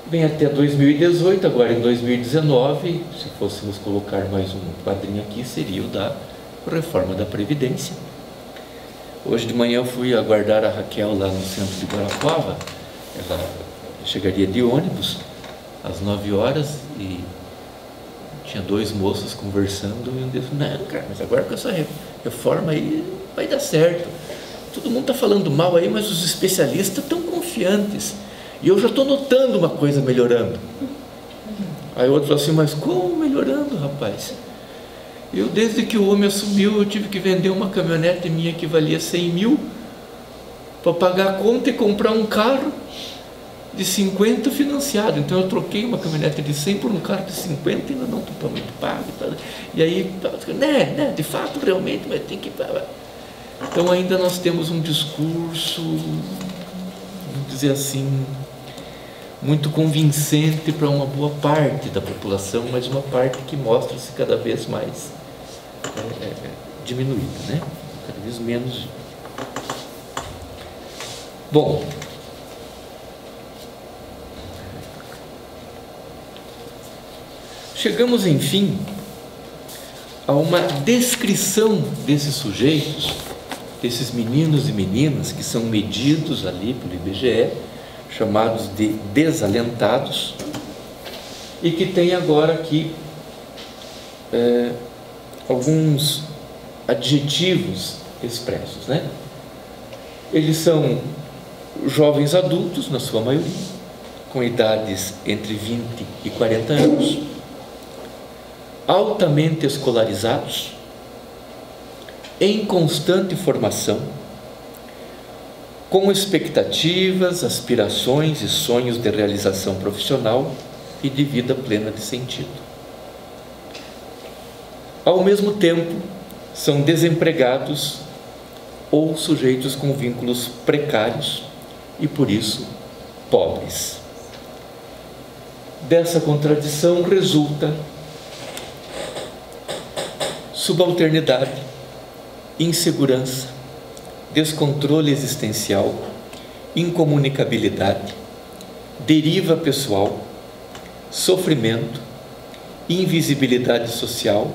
Vem até 2018, agora em 2019, se fôssemos colocar mais um quadrinho aqui, seria o da reforma da Previdência. Hoje de manhã eu fui aguardar a Raquel lá no centro de Guarapuava. Ela chegaria de ônibus às 9 horas e tinha dois moços conversando e um deles falou: não, cara, mas agora com essa reforma aí vai dar certo. Todo mundo está falando mal aí, mas os especialistas estão confiantes. E eu já estou notando uma coisa melhorando. Aí o outro falou assim: mas como melhorando, rapaz? Eu, desde que o homem assumiu, eu tive que vender uma caminhonete minha que valia 100 mil para pagar a conta e comprar um carro de 50 financiado. Então eu troquei uma caminhonete de 100 por um carro de 50 e ainda não totalmente pago. E aí, né, de fato, realmente, mas tem que... Então ainda nós temos um discurso, vamos dizer assim, muito convincente para uma boa parte da população, mas uma parte que mostra-se cada vez mais diminuída, né? Cada vez menos. Bom, chegamos, enfim, a uma descrição desses sujeitos, desses meninos e meninas que são medidos ali pelo IBGE, chamados de desalentados, e que tem agora aqui alguns adjetivos expressos, né? Eles são jovens adultos, na sua maioria, com idades entre 20 e 40 anos, altamente escolarizados, em constante formação, com expectativas, aspirações e sonhos de realização profissional e de vida plena de sentido. Ao mesmo tempo, são desempregados ou sujeitos com vínculos precários e, por isso, pobres. Dessa contradição resulta subalternidade, insegurança, descontrole existencial, incomunicabilidade, deriva pessoal, sofrimento, invisibilidade social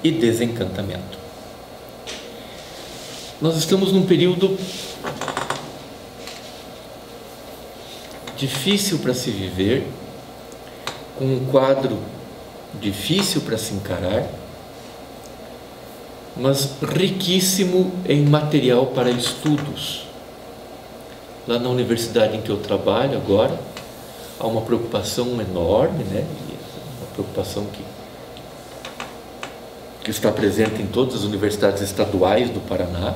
e desencantamento. Nós estamos num período difícil para se viver, com um quadro difícil para se encarar, mas riquíssimo em material para estudos. Lá na universidade em que eu trabalho agora, há uma preocupação enorme, né? Uma preocupação que está presente em todas as universidades estaduais do Paraná,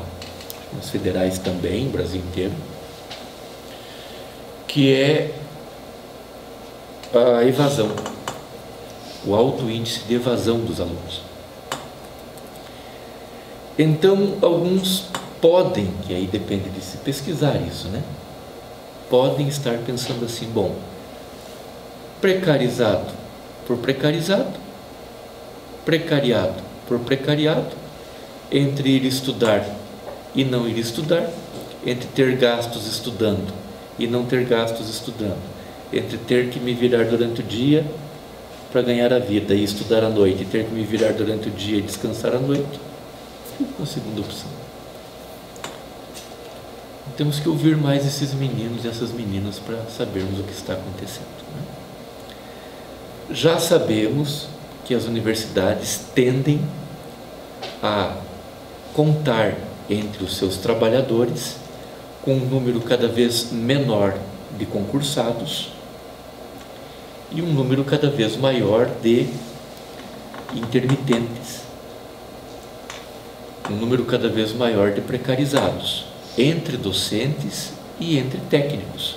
nas federais também, no Brasil inteiro, que é a evasão, o alto índice de evasão dos alunos. Então, alguns podem, que aí depende de se pesquisar isso, né? Podem estar pensando assim, bom, precarizado por precarizado, precariado por precariado, entre ir estudar e não ir estudar, entre ter gastos estudando e não ter gastos estudando, entre ter que me virar durante o dia para ganhar a vida e estudar à noite, e ter que me virar durante o dia e descansar à noite, fica a segunda opção. Temos que ouvir mais esses meninos e essas meninas para sabermos o que está acontecendo, né? Já sabemos que as universidades tendem a contar entre os seus trabalhadores com um número cada vez menor de concursados e um número cada vez maior de intermitentes, um número cada vez maior de precarizados, entre docentes e entre técnicos.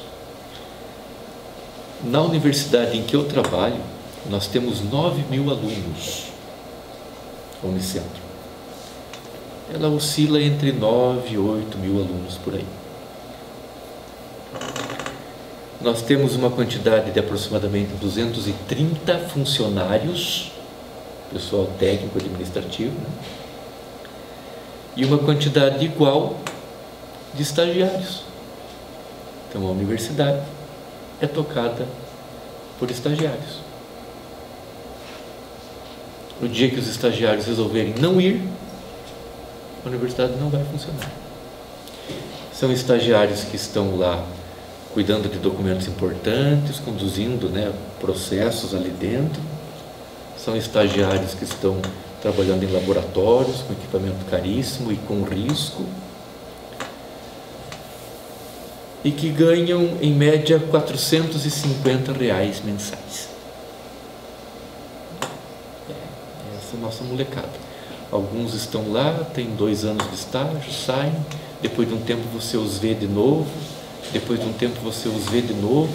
Na universidade em que eu trabalho, nós temos 9.000 alunos, a Unicentro. Ela oscila entre 9 e 8 mil alunos por aí. Nós temos uma quantidade de aproximadamente 230 funcionários, pessoal técnico administrativo, né? E uma quantidade igual de estagiários. Então a universidade é tocada por estagiários. No dia que os estagiários resolverem não ir, a universidade não vai funcionar. São estagiários que estão lá cuidando de documentos importantes, conduzindo, né, processos ali dentro. São estagiários que estão trabalhando em laboratórios com equipamento caríssimo e com risco, e que ganham em média R$450 mensais. Essa é a nossa molecada. Alguns estão lá, têm 2 anos de estágio, saem, depois de um tempo você os vê de novo, depois de um tempo você os vê de novo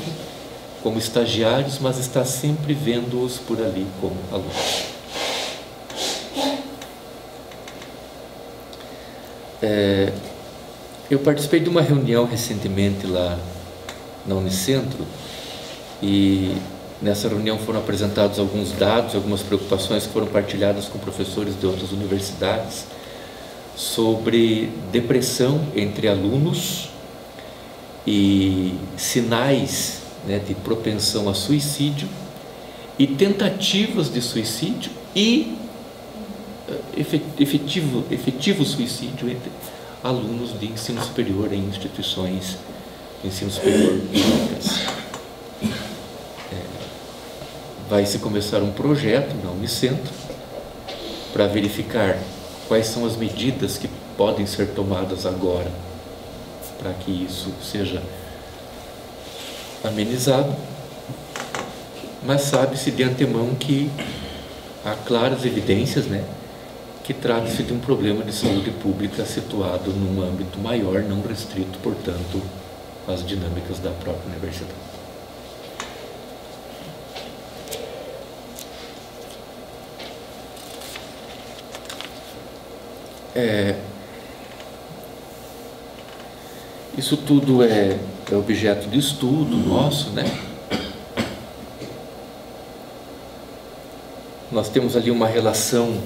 como estagiários, mas está sempre vendo-os por ali como alunos. Eu participei de uma reunião recentemente lá na Unicentro e nessa reunião foram apresentados alguns dados, algumas preocupações que foram partilhadas com professores de outras universidades sobre depressão entre alunos e sinais, né, de propensão a suicídio e tentativas de suicídio e efetivo suicídio entre alunos de ensino superior em instituições de ensino superior públicas. Vai se começar um projeto na Unicentro para verificar quais são as medidas que podem ser tomadas agora para que isso seja amenizado, mas sabe-se de antemão que há claras evidências, né, que trata-se de um problema de saúde pública situado num âmbito maior, não restrito, portanto, às dinâmicas da própria universidade. Isso tudo é objeto de estudo nosso, né? Nós temos ali uma relação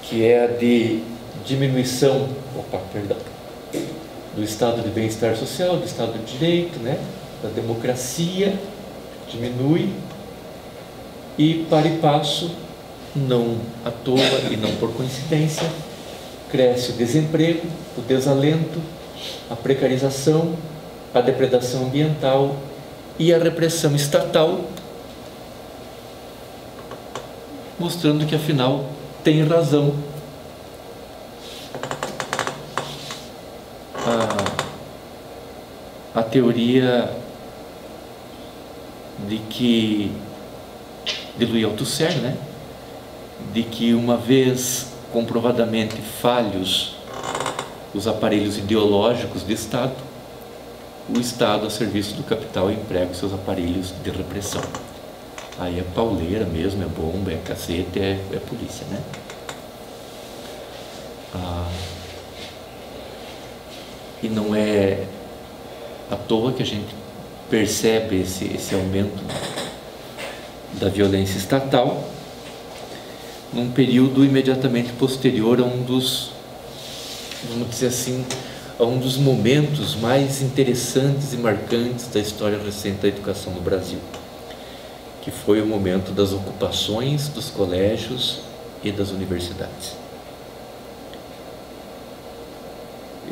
que é a de diminuição, do estado de bem-estar social, do estado de direito, né? Da democracia, diminui, e para e passo, não à toa e não por coincidência, cresce o desemprego, o desalento, a precarização, a depredação ambiental e a repressão estatal, mostrando que afinal tem razão a teoria de Louis Althusser, né? De que uma vez comprovadamente falhos os aparelhos ideológicos do Estado, o Estado, a serviço do capital, emprega os seus aparelhos de repressão. Aí é pauleira mesmo, é bomba, é cacete, é polícia, né? E não é à toa que a gente percebe esse aumento da violência estatal num período imediatamente posterior a um dos, vamos dizer assim, a um dos momentos mais interessantes e marcantes da história recente da educação no Brasil, que foi o momento das ocupações dos colégios e das universidades.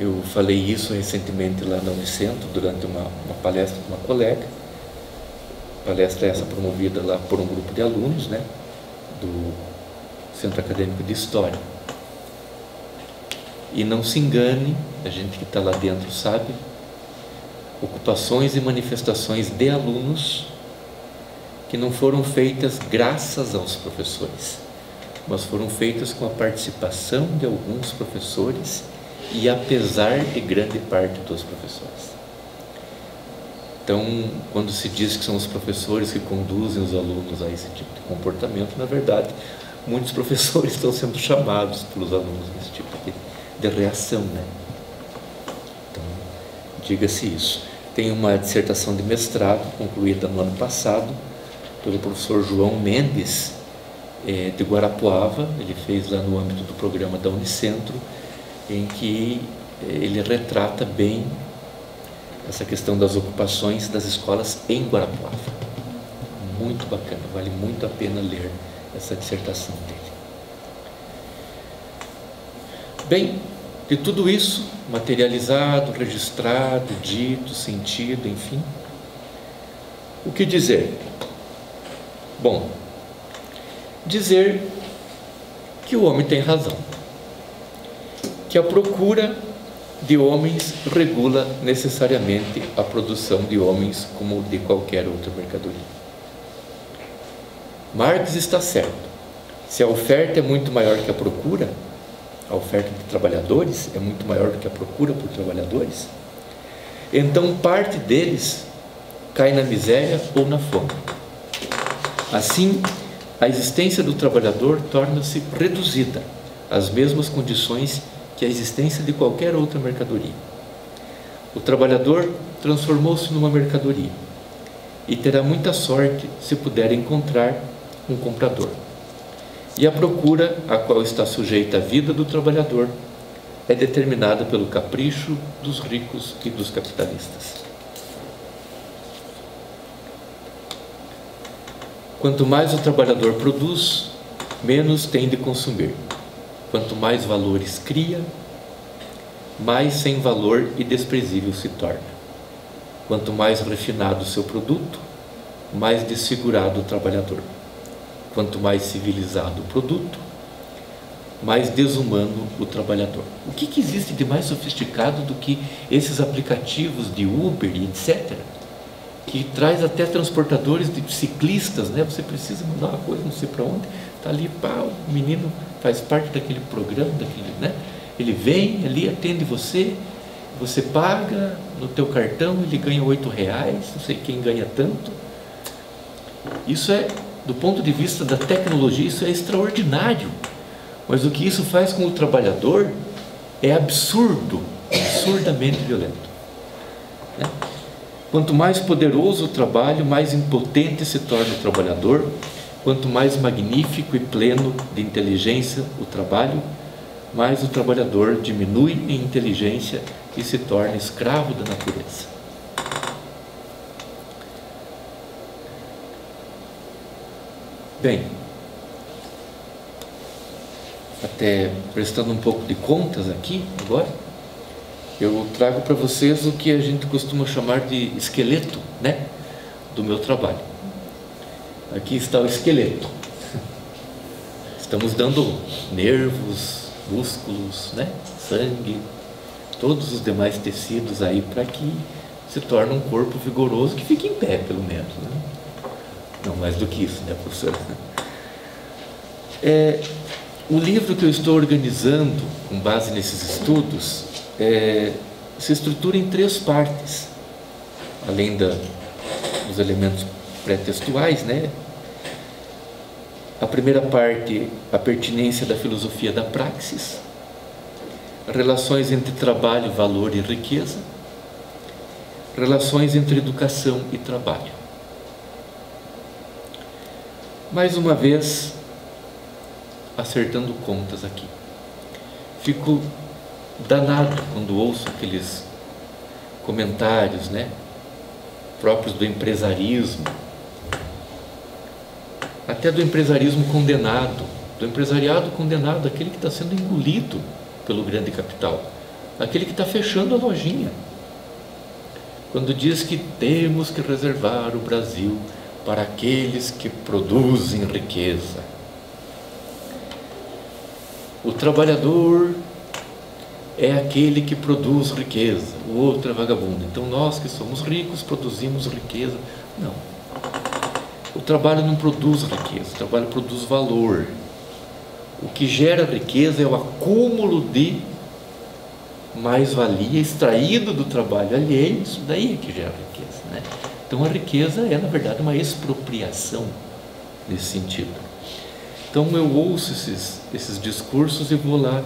Eu falei isso recentemente lá na Unicentro, durante uma palestra com uma colega, palestra essa promovida lá por um grupo de alunos, né, do Centro Acadêmico de História. E não se engane, a gente que está lá dentro sabe, ocupações e manifestações de alunos que não foram feitas graças aos professores, mas foram feitas com a participação de alguns professores e apesar de grande parte dos professores. Então, quando se diz que são os professores que conduzem os alunos a esse tipo de comportamento, na verdade, muitos professores estão sendo chamados pelos alunos nesse tipo de reação, né? Então, diga-se isso. Tem uma dissertação de mestrado concluída no ano passado pelo professor João Mendes, de Guarapuava. Ele fez lá no âmbito do programa da Unicentro, em que ele retrata bem essa questão das ocupações das escolas em Guarapuava. Muito bacana, vale muito a pena ler essa dissertação dele. Bem, de tudo isso, materializado, registrado, dito, sentido, enfim, o que dizer? Bom, dizer que o homem tem razão, que a procura de homens regula necessariamente a produção de homens como de qualquer outra mercadoria. Marx está certo. Se a oferta é muito maior que a procura, a oferta de trabalhadores é muito maior do que a procura por trabalhadores, então parte deles cai na miséria ou na fome. Assim, a existência do trabalhador torna-se reduzida às mesmas condições que a existência de qualquer outra mercadoria. O trabalhador transformou-se numa mercadoria e terá muita sorte se puder encontrar um comprador. E a procura a qual está sujeita a vida do trabalhador é determinada pelo capricho dos ricos e dos capitalistas. Quanto mais o trabalhador produz, menos tem de consumir. Quanto mais valores cria, mais sem valor e desprezível se torna. Quanto mais refinado o seu produto, mais desfigurado o trabalhador. Quanto mais civilizado o produto, mais desumano o trabalhador. O que existe de mais sofisticado do que esses aplicativos de Uber e etc., que traz até transportadores de ciclistas, né? Você precisa mandar uma coisa, não sei para onde, está ali, pá, o menino faz parte daquele programa, né? Ele vem ali, atende você, você paga no teu cartão, ele ganha R$8, não sei quem ganha tanto. Isso é, do ponto de vista da tecnologia, isso é extraordinário, mas o que isso faz com o trabalhador é absurdo, absurdamente violento, né? Quanto mais poderoso o trabalho, mais impotente se torna o trabalhador. Quanto mais magnífico e pleno de inteligência o trabalho, mais o trabalhador diminui em inteligência e se torna escravo da natureza. Bem, até prestando um pouco de contas aqui agora, eu trago para vocês o que a gente costuma chamar de esqueleto, né, do meu trabalho. Aqui está o esqueleto. Estamos dando nervos, músculos, né, sangue, todos os demais tecidos aí para que se torne um corpo vigoroso que fique em pé, pelo menos, né? Não mais do que isso, né, professor? O livro que eu estou organizando com base nesses estudos se estrutura em 3 partes, além dos elementos pré-textuais, né? A primeira parte, a pertinência da filosofia da praxis, relações entre trabalho, valor e riqueza, relações entre educação e trabalho. Mais uma vez, acertando contas aqui. Fico danado quando ouço aqueles comentários, né, próprios do empresarismo, até do empresarismo condenado, do empresariado condenado, aquele que está sendo engolido pelo grande capital, aquele que está fechando a lojinha, quando diz que temos que reservar o Brasil para aqueles que produzem riqueza. O trabalhador é aquele que produz riqueza, o outro é vagabundo. Então nós que somos ricos produzimos riqueza. Não. O trabalho não produz riqueza, o trabalho produz valor. O que gera riqueza é o acúmulo de mais-valia extraído do trabalho alheio, isso daí é que gera riqueza, né? Então a riqueza é, na verdade, uma expropriação nesse sentido. Então eu ouço esses discursos e vou lá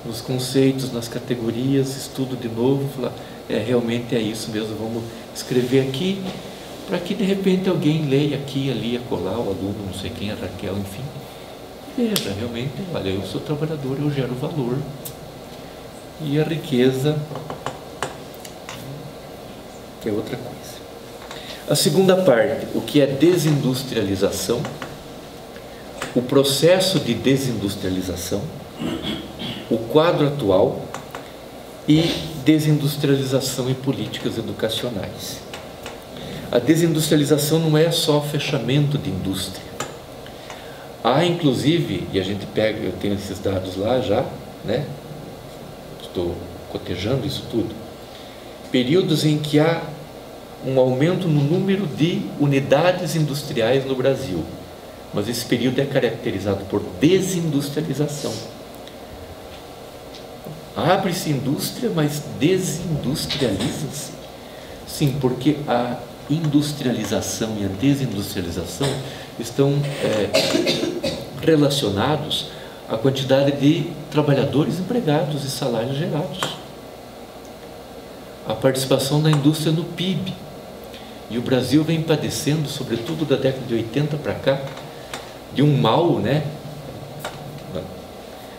nos conceitos, nas categorias, estudo de novo, falar, realmente é isso mesmo, vamos escrever aqui, para que de repente alguém leia aqui, ali, acolá, o aluno, não sei quem, a Raquel, enfim, veja, realmente, olha, eu sou trabalhador, eu gero valor, e a riqueza é outra coisa. A segunda parte, o que é desindustrialização, o processo de desindustrialização, o quadro atual e desindustrialização e políticas educacionais. A desindustrialização não é só fechamento de indústria. Há inclusive, e a gente pega, eu tenho esses dados lá já, né? Estou cotejando isso tudo, períodos em que há um aumento no número de unidades industriais no Brasil, mas esse período é caracterizado por desindustrialização. Abre-se indústria, mas desindustrializa-se. Sim, porque a industrialização e a desindustrialização estão relacionados à quantidade de trabalhadores empregados e salários gerados. A participação da indústria no PIB. E o Brasil vem padecendo, sobretudo da década de 80 para cá, de um mal, né,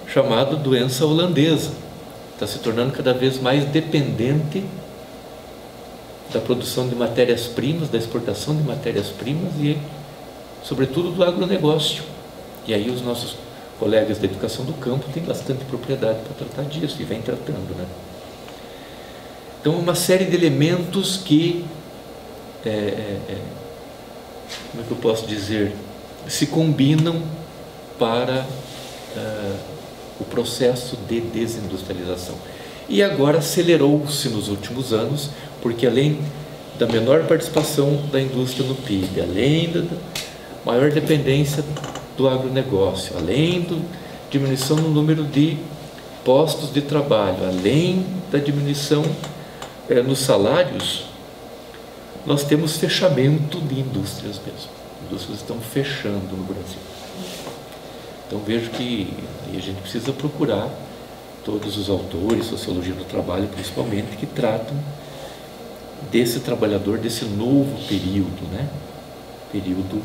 chamado doença holandesa. Está se tornando cada vez mais dependente da produção de matérias-primas, da exportação de matérias-primas e, sobretudo, do agronegócio. E aí os nossos colegas da educação do campo têm bastante propriedade para tratar disso e vem tratando, né? Então, uma série de elementos que, como é que eu posso dizer, se combinam para o processo de desindustrialização. E agora acelerou-se nos últimos anos, porque além da menor participação da indústria no PIB, além da maior dependência do agronegócio, além da diminuição no número de postos de trabalho, além da diminuição nos salários, nós temos fechamento de indústrias mesmo. Indústrias estão fechando no Brasil. Então vejo que a gente precisa procurar todos os autores, sociologia do trabalho principalmente, que tratam desse trabalhador, desse novo período, né? Período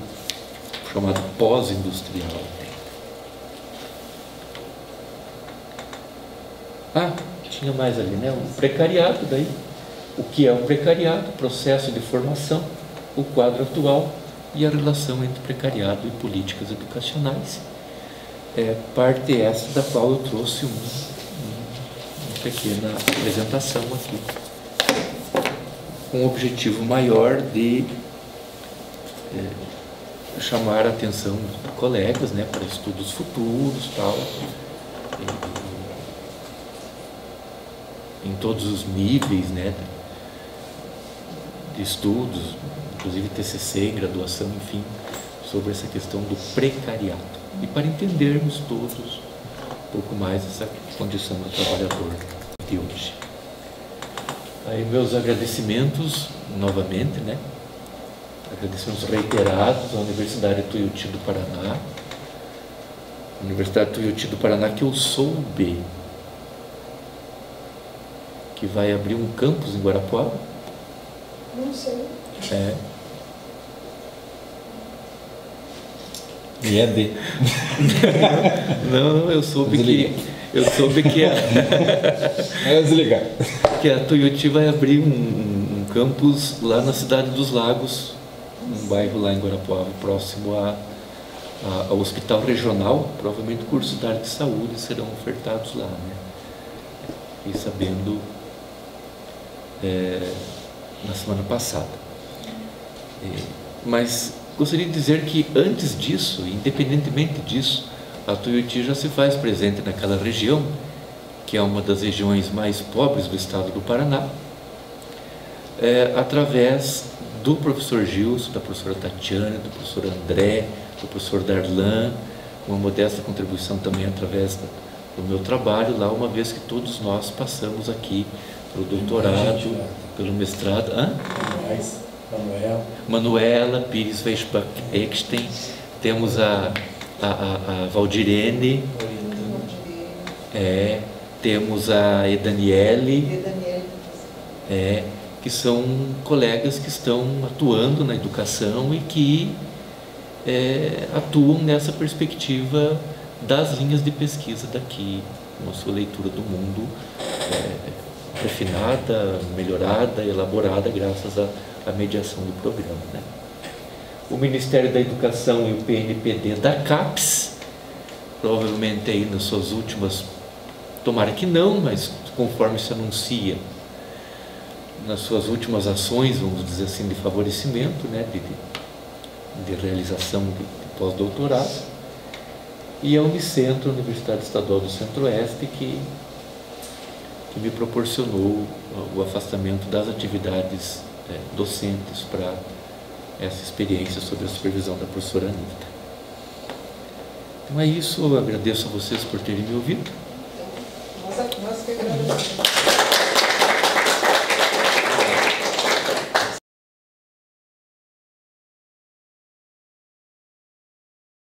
chamado pós-industrial. Tinha mais ali, né? O precariado daí. O que é o precariado? Processo de formação, o quadro atual e a relação entre precariado e políticas educacionais. Parte essa da qual eu trouxe uma pequena apresentação aqui, com o objetivo maior de chamar a atenção dos colegas, né, para estudos futuros, tal, em todos os níveis, né, de estudos, inclusive TCC, graduação, enfim, sobre essa questão do precariado. E para entendermos todos um pouco mais essa condição do trabalhador de hoje. Aí meus agradecimentos novamente, né? Agradecimentos reiterados à Universidade Tuiuti do Paraná. Universidade Tuiuti do Paraná, que eu soube que vai abrir um campus em Guarapuava. Não sei. É. E é de. Não, eu soube que a Tuiuti vai abrir um campus lá na Cidade dos Lagos, um bairro lá em Guarapuava, próximo ao Hospital Regional. Provavelmente cursos da área de saúde serão ofertados lá, né? Fiquei sabendo na semana passada. Mas gostaria de dizer que antes disso, independentemente disso, a Tuiuti já se faz presente naquela região, que é uma das regiões mais pobres do estado do Paraná, através do professor Gilson, da professora Tatiana, do professor André, do professor Darlan, uma modesta contribuição também através do meu trabalho lá, uma vez que todos nós passamos aqui pelo doutorado, pelo mestrado. Manuela Pires Weisbach-Eckstein, temos a Valdirene, temos a Edaniele, que são colegas que estão atuando na educação e que atuam nessa perspectiva das linhas de pesquisa daqui, com a sua leitura do mundo refinada, melhorada, elaborada graças à mediação do programa, né? O Ministério da Educação e o PNPD da CAPES, provavelmente aí nas suas últimas, tomara que não, mas conforme se anuncia, nas suas últimas ações, vamos dizer assim, de favorecimento, né, de realização de pós-doutorado, e a Unicentro, a Universidade Estadual do Centro-Oeste, que me proporcionou o afastamento das atividades docentes para essa experiência sob a supervisão da professora Anitta. Então é isso, eu agradeço a vocês por terem me ouvido. Nós que agradecemos.